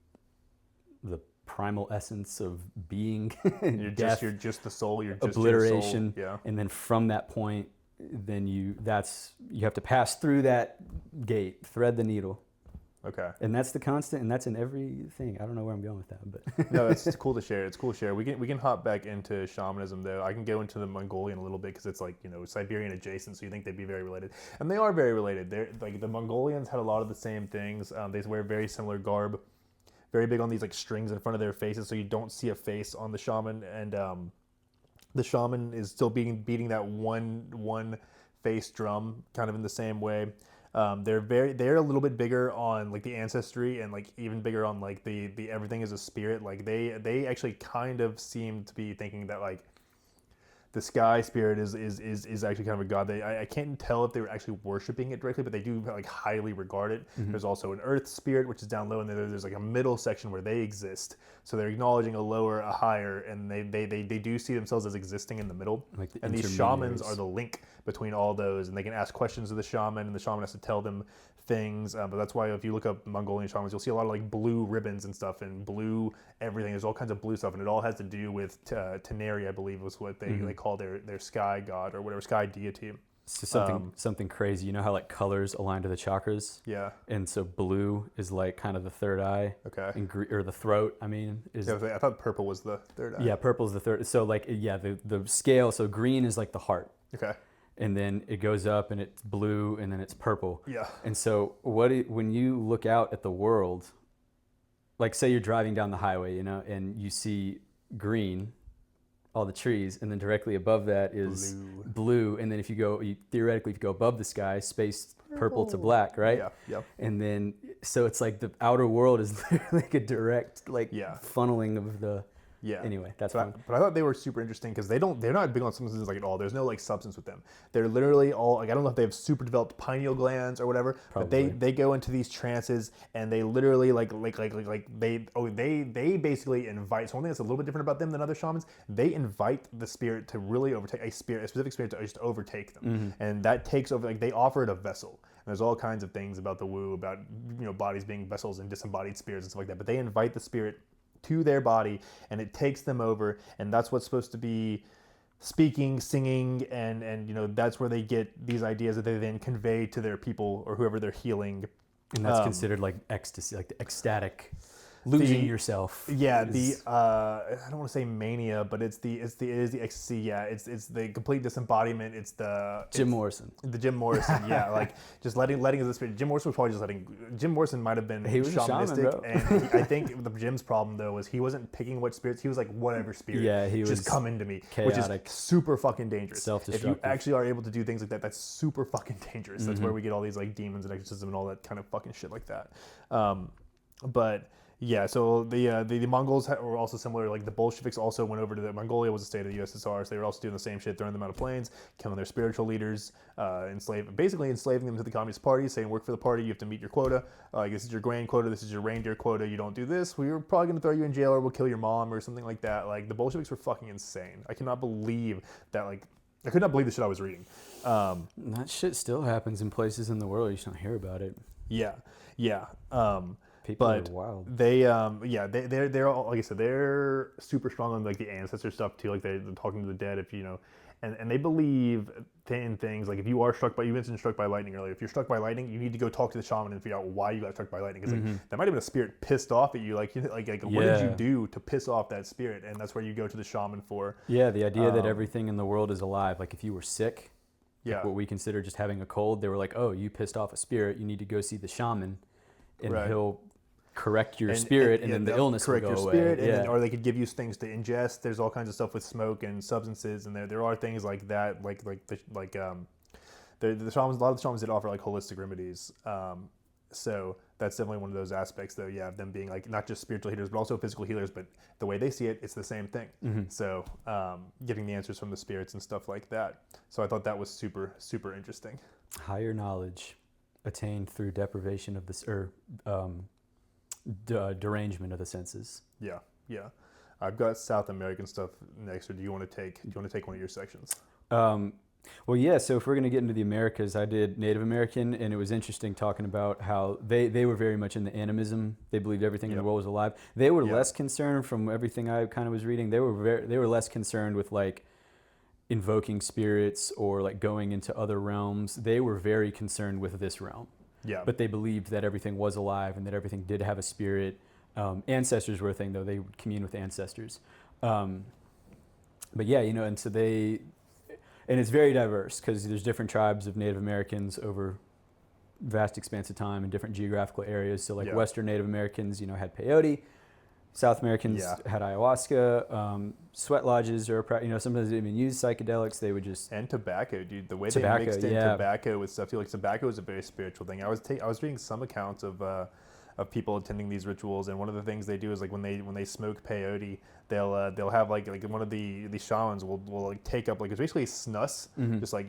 the primal essence of being. You're just the soul. You're just obliteration. Your soul. Yeah. And then from that point, then you have to pass through that gate, thread the needle. Okay. And that's the constant, and that's in everything. I don't know where I'm going with that, but No, it's cool to share. It's cool to share. We can hop back into shamanism though. I can go into the Mongolian a little bit because it's like, you know, Siberian adjacent, so you think they'd be very related, and they are very related. They're like the Mongolians had a lot of the same things. They wear very similar garb, very big on these like strings in front of their faces, so you don't see a face on the shaman, and the shaman is still beating that one face drum kind of in the same way. They're a little bit bigger on like the ancestry and like even bigger on like the everything is a spirit. Like they actually kind of seem to be thinking that like the sky spirit is actually kind of a god. I can't tell if they were actually worshiping it directly, but they do like highly regard it. Mm-hmm. There's also an earth spirit, which is down low, and then there's like a middle section where they exist. So they're acknowledging a lower, a higher, and they do see themselves as existing in the middle. like the And these shamans are the link between all those, and they can ask questions of the shaman, and the shaman has to tell them things. But that's why if you look up Mongolian shamans, you'll see a lot of like blue ribbons and stuff, and blue everything. There's all kinds of blue stuff, and it all has to do with Teneri, I believe, was what they call their sky god or whatever, sky deity. So something crazy. You know how like colors align to the chakras? Yeah. And so blue is like kind of the third eye. Okay. And or the throat, I mean, is Yeah, I thought purple was the third eye. yeah, purple is the third. So like yeah, the scale. So green is like the heart. Okay. And then it goes up and it's blue and then it's purple. Yeah. And so when you look out at the world, like say you're driving down the highway, you know, and you see green, all the trees, and then directly above that is blue. And then if you theoretically, if you go above the sky, space purple to black, right? Yeah. Yeah. And then, so it's like the outer world is like a direct, like funneling of the, Yeah. Anyway, that's fun. But I thought they were super interesting because they're not big on substances like at all. There's no like substance with them. They're literally all like, I don't know if they have super developed pineal glands or whatever, Probably. but they go into these trances and they literally they basically invite. So one thing that's a little bit different about them than other shamans, they invite the spirit to really overtake a specific spirit to just overtake them, and that takes over. Like they offer it a vessel. And there's all kinds of things about the woo, about, you know, bodies being vessels and disembodied spirits and stuff like that. But they invite the spirit to their body and it takes them over, and that's what's supposed to be speaking, singing, and you know, that's where they get these ideas that they then convey to their people or whoever they're healing. And that's considered like ecstasy, like the ecstatic losing yourself. Yeah, I don't want to say mania, but it is the ecstasy. Yeah, it's the complete disembodiment. It's Jim Morrison. The Jim Morrison. Yeah, like just letting of the spirit. Jim Morrison was probably just letting. Jim Morrison might have been shamanistic, and I think Jim's problem though was he wasn't picking what spirits. He was like, whatever spirit. Yeah, he was just come into me, chaotic, which is super fucking dangerous. Self-destructive. If you actually are able to do things like that, that's super fucking dangerous. That's where we get all these like demons and exorcism and all that kind of fucking shit like that. But yeah, so the Mongols were also similar. Like the Bolsheviks also went over to Mongolia was a state of the USSR, so they were also doing the same shit, throwing them out of planes, killing their spiritual leaders, basically enslaving them to the Communist Party, saying work for the party, you have to meet your quota. Like this is your grain quota, this is your reindeer quota. You don't do this, we're probably gonna throw you in jail or we'll kill your mom or something like that. Like the Bolsheviks were fucking insane. I cannot believe that. Like I could not believe the shit I was reading. That shit still happens in places in the world. You just don't hear about it. Yeah. People but are wild. They're all, like I said, they're super strong on like the ancestor stuff too. Like they're talking to the dead, if you know, and they believe in things like if you are struck by, you mentioned struck by lightning earlier. If you're struck by lightning, you need to go talk to the shaman and figure out why you got struck by lightning. Because like, that might have been a spirit pissed off at you. Like what did you do to piss off that spirit? And that's where you go to the shaman for. Yeah, the idea that everything in the world is alive. Like if you were sick, like what we consider just having a cold, they were like, oh, you pissed off a spirit. You need to go see the shaman, and he'll correct your spirit, and then the illness will go away. Spirit, and then, or they could give you things to ingest. There's all kinds of stuff with smoke and substances, and there are things like that, the shamans. A lot of the shamans did offer like holistic remedies. So that's definitely one of those aspects, though. Yeah, of them being like not just spiritual healers, but also physical healers. But the way they see it, it's the same thing. So getting the answers from the spirits and stuff like that. So I thought that was super, super interesting. Higher knowledge attained through deprivation of this derangement of the senses. Yeah. I've got South American stuff next. Or do you want to take one of your sections? Well, yeah. So if we're going to get into the Americas, I did Native American, and it was interesting talking about how they were very much in the animism. They believed everything in the world was alive. They were less concerned, from everything I kind of was reading. They were less concerned with like invoking spirits or like going into other realms. They were very concerned with this realm. Yeah. But they believed that everything was alive and that everything did have a spirit. Ancestors were a thing, though. They would commune with ancestors. But yeah, and so and it's very diverse because there's different tribes of Native Americans over vast expanse of time in different geographical areas. So like Western Native Americans, had peyote. South Americans had ayahuasca. Sweat lodges are, sometimes they even use psychedelics. They would just... And tobacco, dude. The way they mixed in tobacco with stuff, like tobacco is a very spiritual thing. I was reading some accounts of people attending these rituals, and one of the things they do is like when they smoke peyote, they'll have like one of the shamans will like take up, like, it's basically snus, just like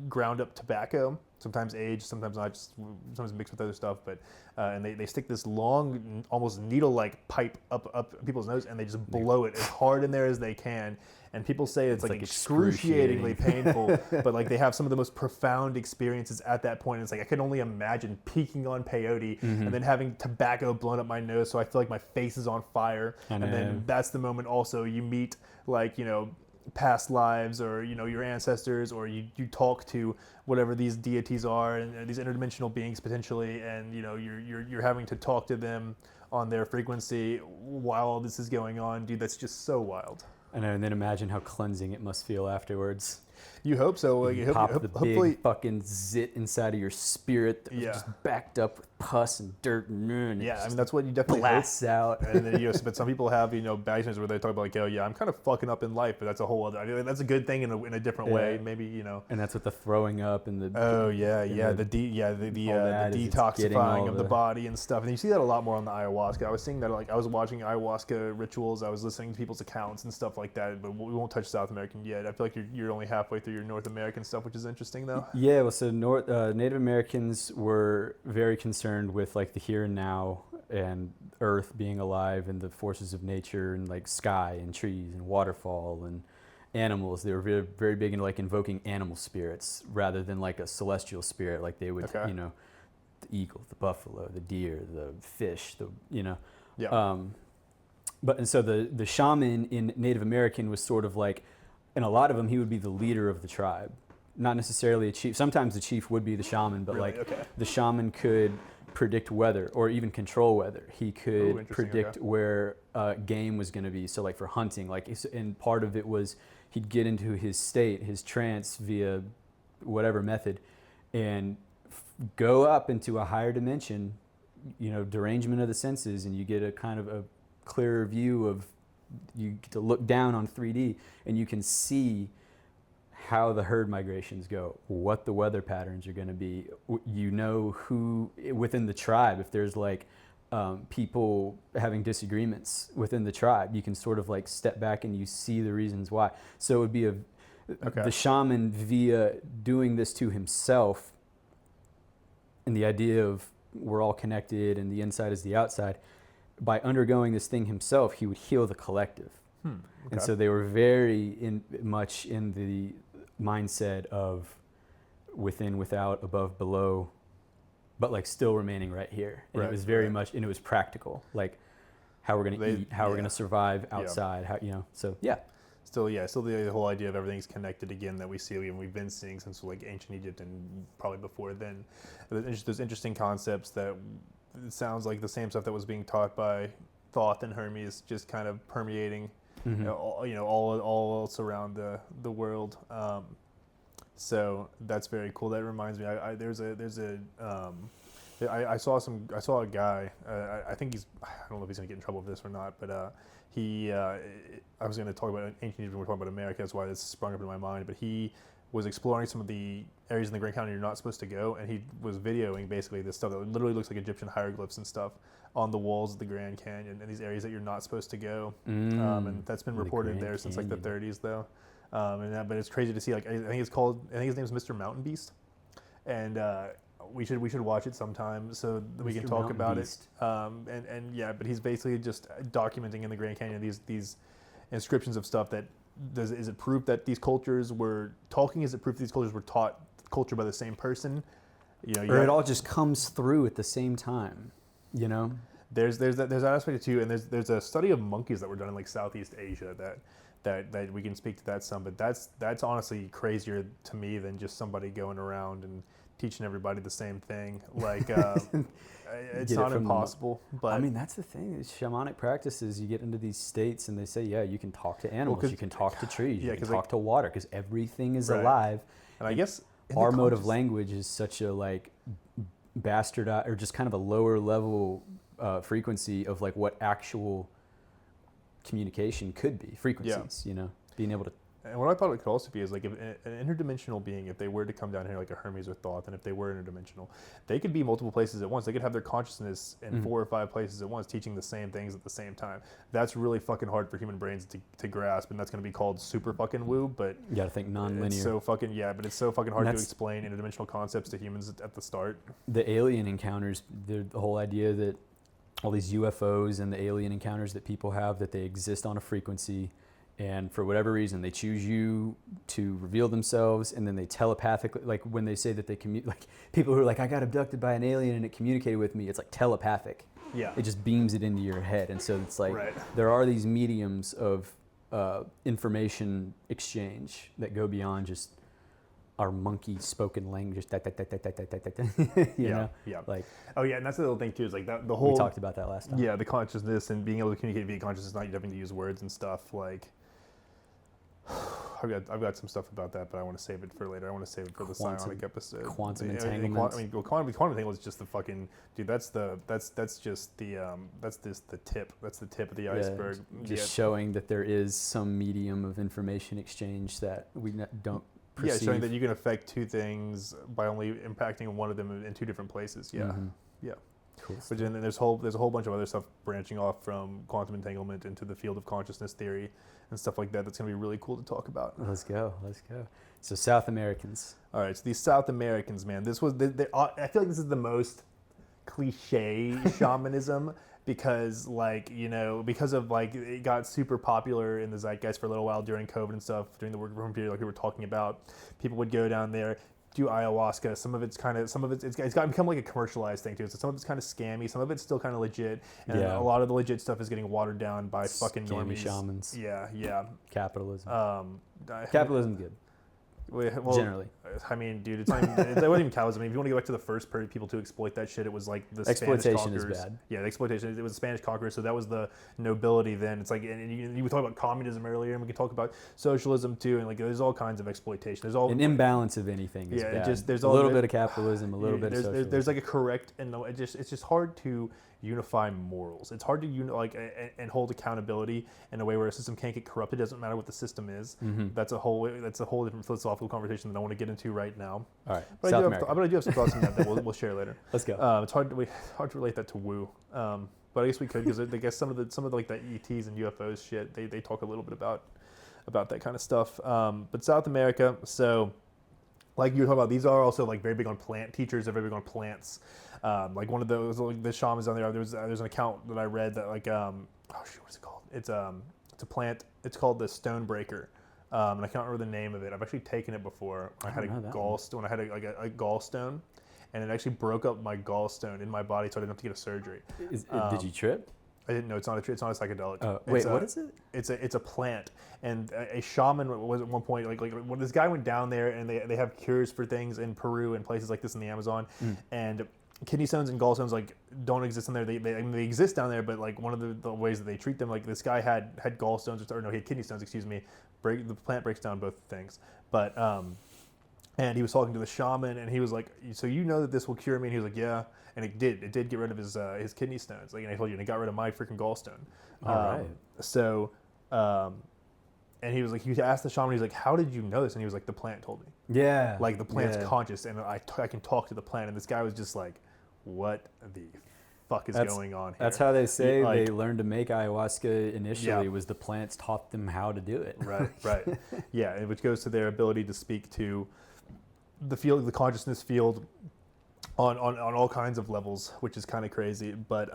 ground up tobacco, sometimes aged, sometimes not, just sometimes mixed with other stuff, but and they stick this long, almost needle-like pipe up people's nose, and they just blow it as hard in there as they can. And people say it's like excruciatingly painful, but like they have some of the most profound experiences at that point. It's like I can only imagine peaking on peyote and then having tobacco blown up my nose, so I feel like my face is on fire. And then that's the moment also you meet, like, past lives, or your ancestors, or you talk to whatever these deities are, and these interdimensional beings potentially, and you're having to talk to them on their frequency while all this is going on. Dude, that's just so wild. And then imagine how cleansing it must feel afterwards. You hope so. Like, hopefully, big fucking zit inside of your spirit that was just backed up with pus and dirt and yeah, I mean, that's what you definitely blasts out. And then but some people have bad experiences where they talk about like, oh yeah, I'm kind of fucking up in life, but that's a whole other. I mean, that's a good thing in a different way, maybe. And that's with the throwing up and the the detoxifying of the body and stuff. And you see that a lot more on the ayahuasca. I was seeing that, like, I was watching ayahuasca rituals. I was listening to people's accounts and stuff like that. But we won't touch South American yet. I feel like you're only halfway through your North American stuff, which is interesting though. Yeah, well, so Native Americans were very concerned with like the here and now and earth being alive and the forces of nature and like sky and trees and waterfall and animals. They were very, very big into like invoking animal spirits rather than like a celestial spirit. Like they would, the eagle, the buffalo, the deer, the fish, and so the shaman in Native American was sort of like, and a lot of them, he would be the leader of the tribe. Not necessarily a chief. Sometimes the chief would be the shaman, but the shaman could predict weather or even control weather. He could predict where game was going to be. So like for hunting, and part of it was he'd get into his state, his trance via whatever method, and go up into a higher dimension, derangement of the senses, and you get a kind of a clearer view of, you get to look down on 3D and you can see how the herd migrations go, what the weather patterns are going to be. Who within the tribe, if there's like people having disagreements within the tribe, you can sort of like step back and you see the reasons why. So it would be the shaman via doing this to himself, and the idea of we're all connected and the inside is the outside. By undergoing this thing himself, he would heal the collective. And so they were very much in the mindset of within, without, above, below, but like still remaining right here. And it was very much, and it was practical, like how we're going to eat, how we're going to survive outside, how, so Still the whole idea of everything's connected again that we see, and we've been seeing since like ancient Egypt and probably before then. There's interesting concepts that it sounds like the same stuff that was being taught by Thoth and Hermes, just kind of permeating, all else around the world. So that's very cool. That reminds me, I saw a guy. I think I don't know if he's gonna get in trouble for this or not, but I was gonna talk about ancient Egypt when we're talking about America. That's why this sprung up in my mind. But he was exploring some of the areas in the Grand Canyon you're not supposed to go, and he was videoing basically this stuff that literally looks like Egyptian hieroglyphs and stuff on the walls of the Grand Canyon and these areas that you're not supposed to go. And that's been reported there since like the 30s though. But it's crazy to see. Like I think his name is Mr. Mountain Beast, and we should watch it sometime so that we can talk about it. But he's basically just documenting in the Grand Canyon these inscriptions of stuff that. Is it proof that these cultures were talking? Is it proof that these cultures were taught culture by the same person? Or it all just comes through at the same time. There's that aspect too, and there's a study of monkeys that were done in like Southeast Asia that we can speak to that some, but that's honestly crazier to me than just somebody going around and teaching everybody the same thing. Like, it's Get it not from impossible, but I mean, that's the thing. Is shamanic practices, you get into these states and they say, yeah, you can talk to animals, you can talk to trees, you can talk to water, because everything is alive. And I guess our mode of language is such a like bastardized, or just kind of a lower level frequency of like what actual communication could be, frequencies, you know, being able to. And what I thought it could also be is like if an interdimensional being, if they were to come down here like a Hermes or Thoth, and if they were interdimensional, they could be multiple places at once. They could have their consciousness in 4 or 5 places at once, teaching the same things at the same time. That's really fucking hard for human brains to grasp, and that's going to be called super fucking woo. But you got to think non-linear. It's so fucking but it's so fucking hard to explain interdimensional concepts to humans at the start. The alien encounters, the whole idea that all these UFOs and the alien encounters that people have, that they exist on a frequency. And for whatever reason, they choose you to reveal themselves, and then they telepathically, like when they say that they like people who are like, I got abducted by an alien and it communicated with me, it's like telepathic. Yeah. It just beams it into your head. And so it's like, there are these mediums of information exchange that go beyond just our monkey spoken language. You know? Yeah. Like, oh yeah, and that's the little thing too, is like that the whole. We talked about that last time. Yeah, the consciousness and being able to communicate via consciousness, not having to use words and stuff. Like, I've got some stuff about that, but I want to save it for later. I want to save it for the psionic episode. Quantum entanglement. Quantum entanglement is just the fucking dude. That's just the tip. That's the tip of the iceberg. Just showing that there is some medium of information exchange that we don't perceive. Yeah, showing that you can affect 2 things by only impacting one of them in 2 different places. Yeah, yeah. Cool. But then there's a whole bunch of other stuff branching off from quantum entanglement into the field of consciousness theory and stuff like that. That's going to be really cool to talk about. Let's go. So South Americans. All right, so these South Americans, man. This was I feel like this is the most cliche shamanism because, like, you know, because of like it got super popular in the zeitgeist for a little while during COVID and stuff, during the work from home period, like we were talking about. People would go down there, do ayahuasca. Some of it's become like a commercialized thing too. So some of it's kind of scammy, some of it's still kind of legit, and a lot of the legit stuff is getting watered down by fucking scammy normies. shamans. Yeah. Capitalism. Capitalism's good. Well, generally. I mean, dude, it wasn't even capitalism. I mean, if you want to go back to the first people to exploit that shit, it was like the exploitation Spanish conquerors. Is bad. Yeah, the exploitation. It was the Spanish conquerors, so that was the nobility then. It's like, and you were talking about communism earlier, and we can talk about socialism too, and like there's all kinds of exploitation. There's all an imbalance of anything is bad. There's a little bit of capitalism, a little bit of socialism. There's like a correct, and it's just hard to unify morals. It's hard to and hold accountability in a way where a system can't get corrupted. It doesn't matter what the system is. That's a whole different philosophical conversation that I want to get into right now. All right, but I do have some thoughts on that we'll share later. Let's go. It's hard to relate that to woo, but I guess we could, because I guess some of like that ETs and UFOs shit, they talk a little bit about that kind of stuff. But South America, so like you were talking about, these are also like very big on plant teachers. They're very big on plants. Like one of those, like the shamans on there. There's an account that I read that like what's it called? It's a plant. It's called the stonebreaker. And I can't remember the name of it. I've actually taken it before. I had a gallstone. I had a gallstone, and it actually broke up my gallstone in my body, so I didn't have to get a surgery. Did you trip? I didn't know. It's not a psychedelic. Wait, what is it? It's a plant, and a shaman was at one point like when this guy went down there, and they have cures for things in Peru and places like this in the Amazon, and kidney stones and gallstones like don't exist in there. They exist down there, but like one of the ways that they treat them, like this guy had gallstones, or no, he had kidney stones. Excuse me. The plant breaks down both things, but and he was talking to the shaman, and he was like, "So you know that this will cure me?" And he was like, "Yeah." And it did. It did get rid of his kidney stones. Like, and I told you, and it got rid of my freaking gallstone. All right. So, and he was like, he asked the shaman, he's like, "How did you know this?" And he was like, "The plant told me." Yeah. Like the plant's conscious, and I can talk to the plant. And this guy was just like, "What the fuck is going on here?" That's how they say they learned to make ayahuasca initially. Was the plants taught them how to do it. Right. Yeah, which goes to their ability to speak to the consciousness field on all kinds of levels, which is kind of crazy. But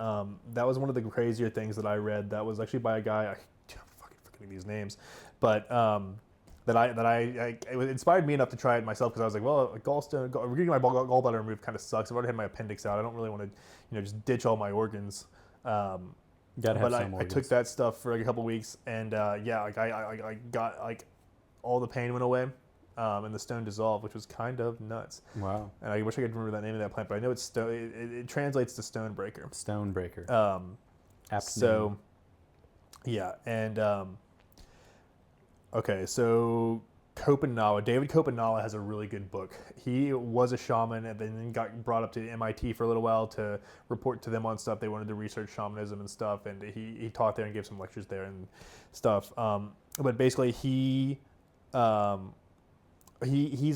that was one of the crazier things that I read. That was actually by a guy, I'm fucking forgetting these names, but it inspired me enough to try it myself, because I was like, well, a gallstone, getting my gallbladder removed kind of sucks. I've already had my appendix out. I don't really want to, just ditch all my organs. Gotta have some organs. I took that stuff for like a couple weeks, and I got like all the pain went away. and the stone dissolved, which was kind of nuts. Wow. And I wish I could remember that name of that plant, but I know it's stone. It translates to stone breaker. Stone breaker. Apt So, name. yeah, and okay, so David Kopenala has a really good book. He was a shaman and then got brought up to MIT for a little while to report to them on stuff. They wanted to research shamanism and stuff, and he taught there and gave some lectures there and stuff. But basically, he's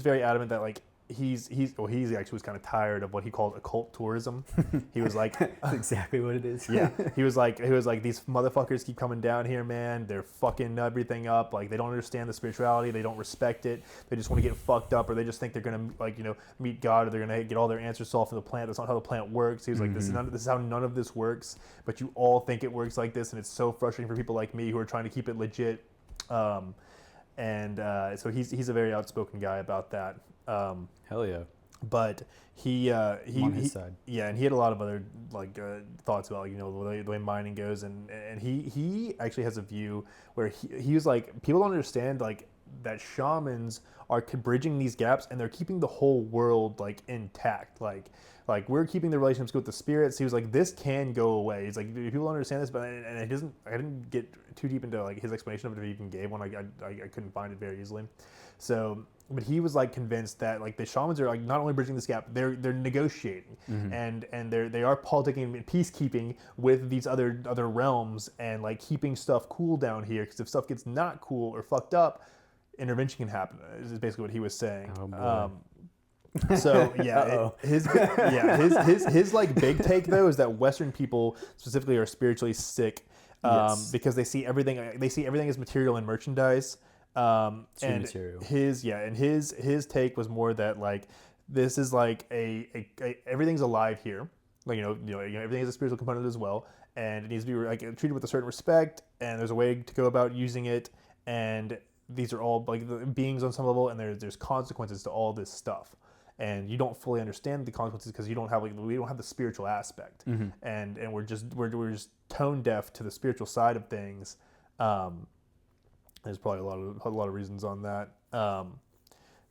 very adamant that like he actually was kind of tired of what he called occult tourism. He was like, That's exactly what it is. yeah, he was like these motherfuckers keep coming down here, man. They're fucking everything up. Like they don't understand the spirituality. They don't respect it. They just want to get fucked up, or they just think they're gonna meet God, or they're gonna get all their answers solved from the plant. That's not how the plant works. He was like, this is how none of this works. But you all think it works like this, and it's so frustrating for people like me who are trying to keep it legit. So he's a very outspoken guy about that. Hell yeah. But he on his side. Yeah, and he had a lot of other thoughts about the way mining goes, and he actually has a view where he was like, people don't understand like that shamans are bridging these gaps and they're keeping the whole world like intact, like we're keeping the relationships with the spirits. He was like, this can go away. He's like, people don't understand this, but I didn't get too deep into like his explanation of it if he even gave one. I couldn't find it very easily. So, but he was like convinced that like the shamans are like not only bridging this gap, they're negotiating, and they are politicking and peacekeeping with these other realms, and like keeping stuff cool down here, because if stuff gets not cool or fucked up, intervention can happen. Is basically what he was saying. Oh boy. So yeah, his like big take though is that Western people specifically are spiritually sick, Yes. because they see everything as material and merchandise. And material. his take was more that like this is like a everything's alive here, like everything has a spiritual component as well, and it needs to be like treated with a certain respect, and there's a way to go about using it, and these are all like the beings on some level, and there's consequences to all this stuff. And you don't fully understand the consequences because we don't have the spiritual aspect, and we're just tone deaf to the spiritual side of things. There's probably a lot of reasons on that.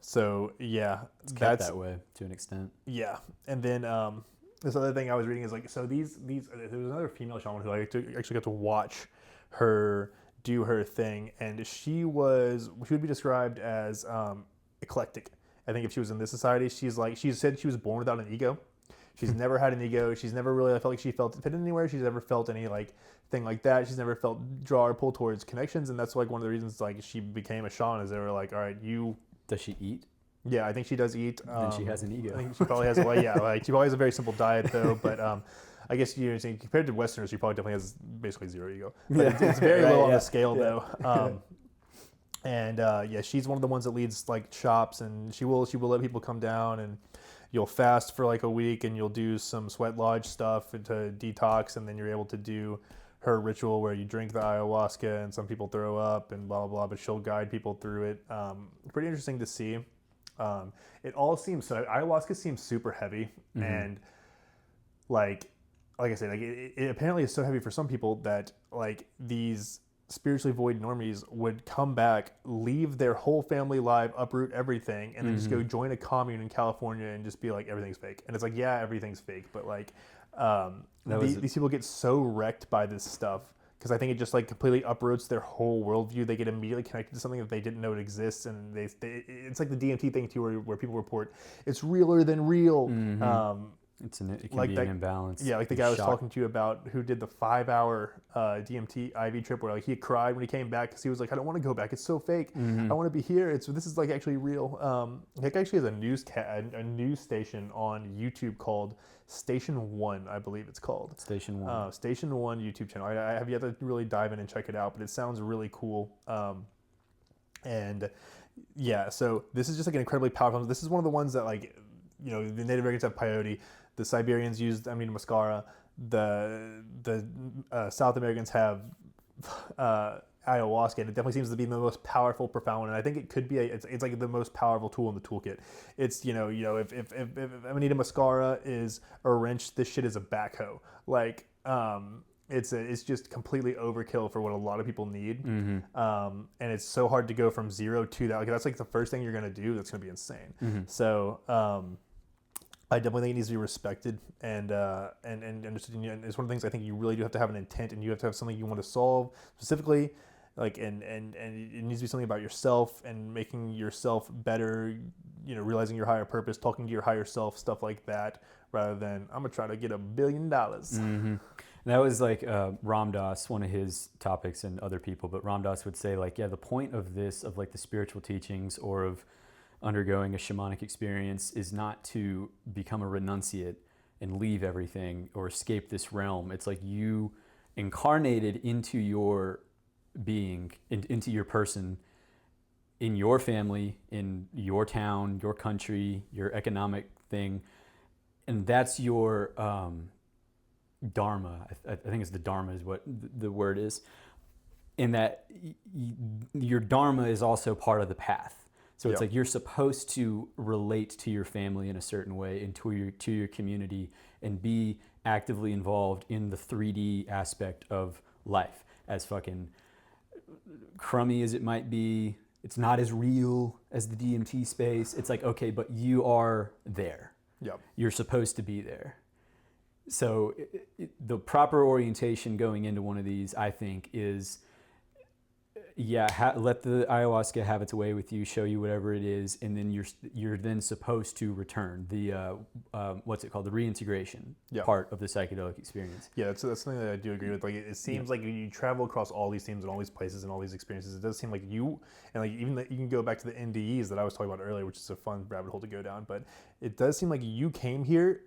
So yeah, It's kept that way to an extent. Yeah, and then this other thing I was reading is like, so these there was another female shaman who I actually got to watch her do her thing, and she would be described as eclectic. I think if she was in this society, she said she was born without an ego. She's never had an ego. She's never really felt like she felt fit anywhere. She's never felt any like thing like that. She's never felt draw or pull towards connections, and that's like one of the reasons like she became a shaman, is they were like, all right, you. Does she eat? Yeah, I think she does eat. Then she has an ego. I think she probably has she probably has a very simple diet though, but I guess compared to Westerners, she probably definitely has basically zero ego. But it's very low on the scale though. And she's one of the ones that leads like shops, and she will let people come down, and you'll fast for like a week, and you'll do some sweat lodge stuff to detox, and then you're able to do her ritual where you drink the ayahuasca, and some people throw up and blah blah blah, but she'll guide people through it. Pretty interesting to see. It all seems so. Ayahuasca seems super heavy, and like I said, like it apparently is so heavy for some people that like these spiritually void normies would come back, leave their whole family life, uproot everything, and then just go join a commune in California and just be like, everything's fake. And it's like, yeah, everything's fake, but like these people get so wrecked by this stuff because I think it just like completely uproots their whole worldview. They get immediately connected to something that they didn't know it exists, and it's like the DMT thing too, where people report it's realer than real. It can like be that, an imbalance. Yeah, like the guy I was talking to you about who did the 5-hour DMT IV trip, where like he cried when he came back because he was like, I don't want to go back. It's so fake. I want to be here. This is like actually real. He actually has a news station on YouTube called Station One, I believe it's called. Station One. Station One YouTube channel. I have yet to really dive in and check it out, but it sounds really cool. And yeah, so this is just like an incredibly powerful. This is one of the ones that like, the Native Americans have peyote. The Siberians used muscara. The South Americans have ayahuasca, and it definitely seems to be the most powerful, profound one. And I think it could be it's like the most powerful tool in the toolkit. It's if Amanita muscara is a wrench, this shit is a backhoe. Like it's just completely overkill for what a lot of people need. Mm-hmm. And it's so hard to go from zero to that. Like that's like the first thing you're gonna do. That's gonna be insane. Mm-hmm. So I definitely think it needs to be respected and understood. And it's one of the things I think you really do have to have an intent, and you have to have something you want to solve specifically. Like and it needs to be something about yourself and making yourself better. You know, realizing your higher purpose, talking to your higher self, stuff like that, rather than I'm gonna try to get $1 billion. Mm-hmm. That was like Ram Dass, one of his topics, and other people, but Ram Dass would say like, yeah, the point of this, of like the spiritual teachings or of undergoing a shamanic experience, is not to become a renunciate and leave everything or escape this realm. It's like you incarnated into your being, into your person, in your family, in your town, your country, your economic thing, and that's your dharma. I think it's the dharma is what the word is, in that your dharma is also part of the path. So it's like you're supposed to relate to your family in a certain way and to your community and be actively involved in the 3D aspect of life. As fucking crummy as it might be, it's not as real as the DMT space. It's like, okay, but you are there. Yep. You're supposed to be there. So the proper orientation going into one of these, I think, is let the ayahuasca have its way with you, show you whatever it is, and then you're then supposed to return the what's it called, the reintegration part of the psychedelic experience. Yeah, that's something that I do agree with. Like it seems like you travel across all these themes and all these places and all these experiences. It does seem like you, and like even you can go back to the NDEs that I was talking about earlier, which is a fun rabbit hole to go down. But it does seem like you came here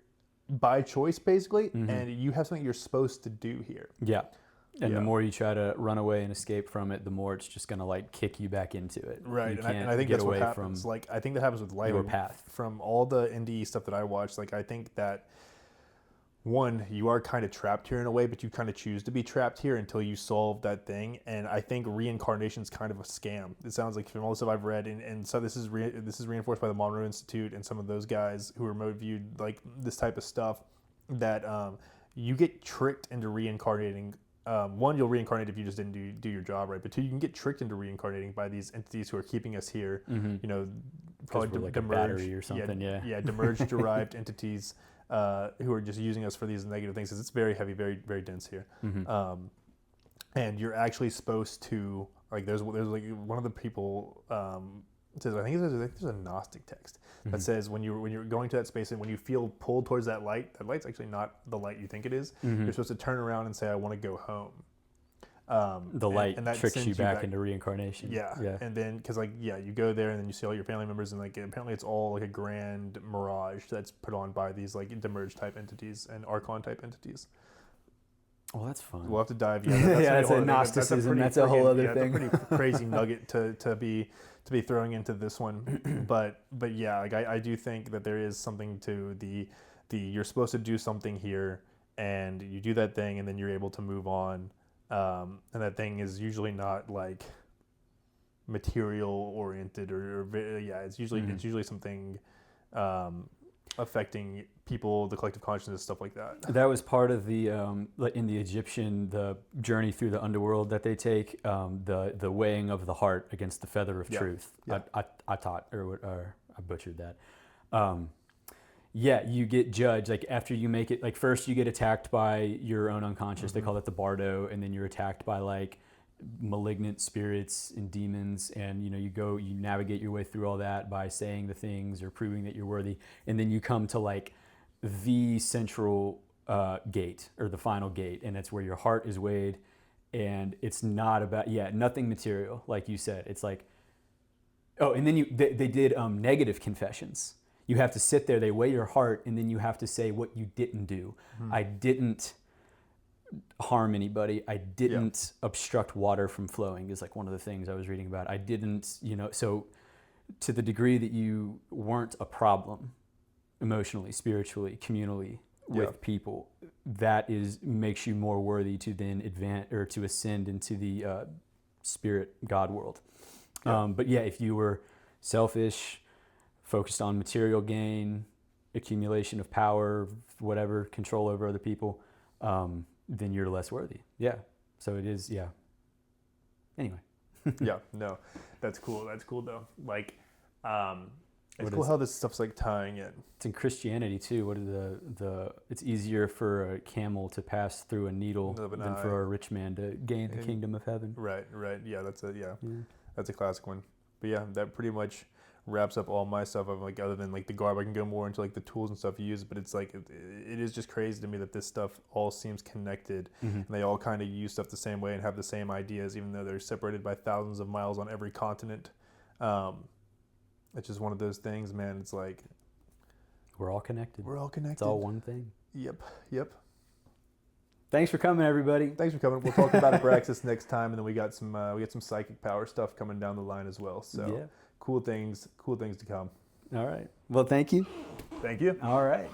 by choice, basically, and you have something you're supposed to do here. Yeah. And the more you try to run away and escape from it, the more it's just going to like kick you back into it. Right. And I think that's what happens. Like, I think that happens with life. Your path. From all the NDE stuff that I watched, like, I think that, one, you are kind of trapped here in a way, but you kind of choose to be trapped here until you solve that thing. And I think reincarnation is kind of a scam. It sounds like from all the stuff I've read, and so this is reinforced by the Monroe Institute and some of those guys who remote viewed like this type of stuff, that you get tricked into reincarnating. One, you'll reincarnate if you just didn't do your job right, but two, you can get tricked into reincarnating by these entities who are keeping us here. You know, probably like a battery or something. Demerged derived entities who are just using us for these negative things. Because it's very heavy, very very dense here, and you're actually supposed to like. There's like one of the people says, I think there's a Gnostic text that says when you're going to that space and when you feel pulled towards that light's actually not the light you think it is. You're supposed to turn around and say, I want to go home. The light tricks you back into reincarnation. Yeah. And then, because you go there and then you see all your family members, and like apparently it's all like a grand mirage that's put on by these like demerged type entities and archon type entities. Well, that's fun. We'll have to dive. That's a Gnosticism. That's a whole other thing. That's a pretty crazy nugget to be throwing into this one. But yeah, like I do think that there is something to the you're supposed to do something here, and you do that thing, and then you're able to move on. And that thing is usually not like material oriented or it's usually something affecting people, the collective consciousness, stuff like that. That was part of the in the Egyptian, the journey through the underworld that they take, the weighing of the heart against the feather of truth. I taught or I butchered that. You get judged like after you make it. Like first you get attacked by your own unconscious. They call that the bardo, and then you're attacked by like malignant spirits and demons, and you navigate your way through all that by saying the things or proving that you're worthy, and then you come to like the central gate or the final gate, and that's where your heart is weighed, and it's not about nothing material, like you said. It's like and then they did negative confessions. You have to sit there, they weigh your heart, and then you have to say what you didn't do. I didn't harm anybody. I didn't obstruct water from flowing is like one of the things I was reading about. I didn't, so to the degree that you weren't a problem emotionally, spiritually, communally with people, that makes you more worthy to then advance or to ascend into the spirit God world. But if you were selfish, focused on material gain, accumulation of power, whatever, control over other people, then you're less worthy. Yeah. So it is. Yeah. Anyway. Yeah, no, that's cool. That's cool though. Like, it's What cool is- how this stuff's like tying in. It's in Christianity too. What are the? It's easier for a camel to pass through a needle Of an than eye. for a rich man to gain the kingdom of heaven. Right, right. Yeah, that's a Yeah. that's a classic one. But yeah, that pretty much wraps up all my stuff. Of like, other than like the garb, I can go more into like the tools and stuff you use. But it's like it is just crazy to me that this stuff all seems connected, and they all kind of use stuff the same way and have the same ideas, even though they're separated by thousands of miles on every continent. It's just one of those things, man. It's like We're all connected. we're all connected. It's all one thing. Yep, yep. Thanks for coming, everybody. Thanks for coming. We'll talk about Abraxas next time, and then we got some psychic power stuff coming down the line as well. So Yeah. cool things to come. All right. Well, thank you. Thank you. All right.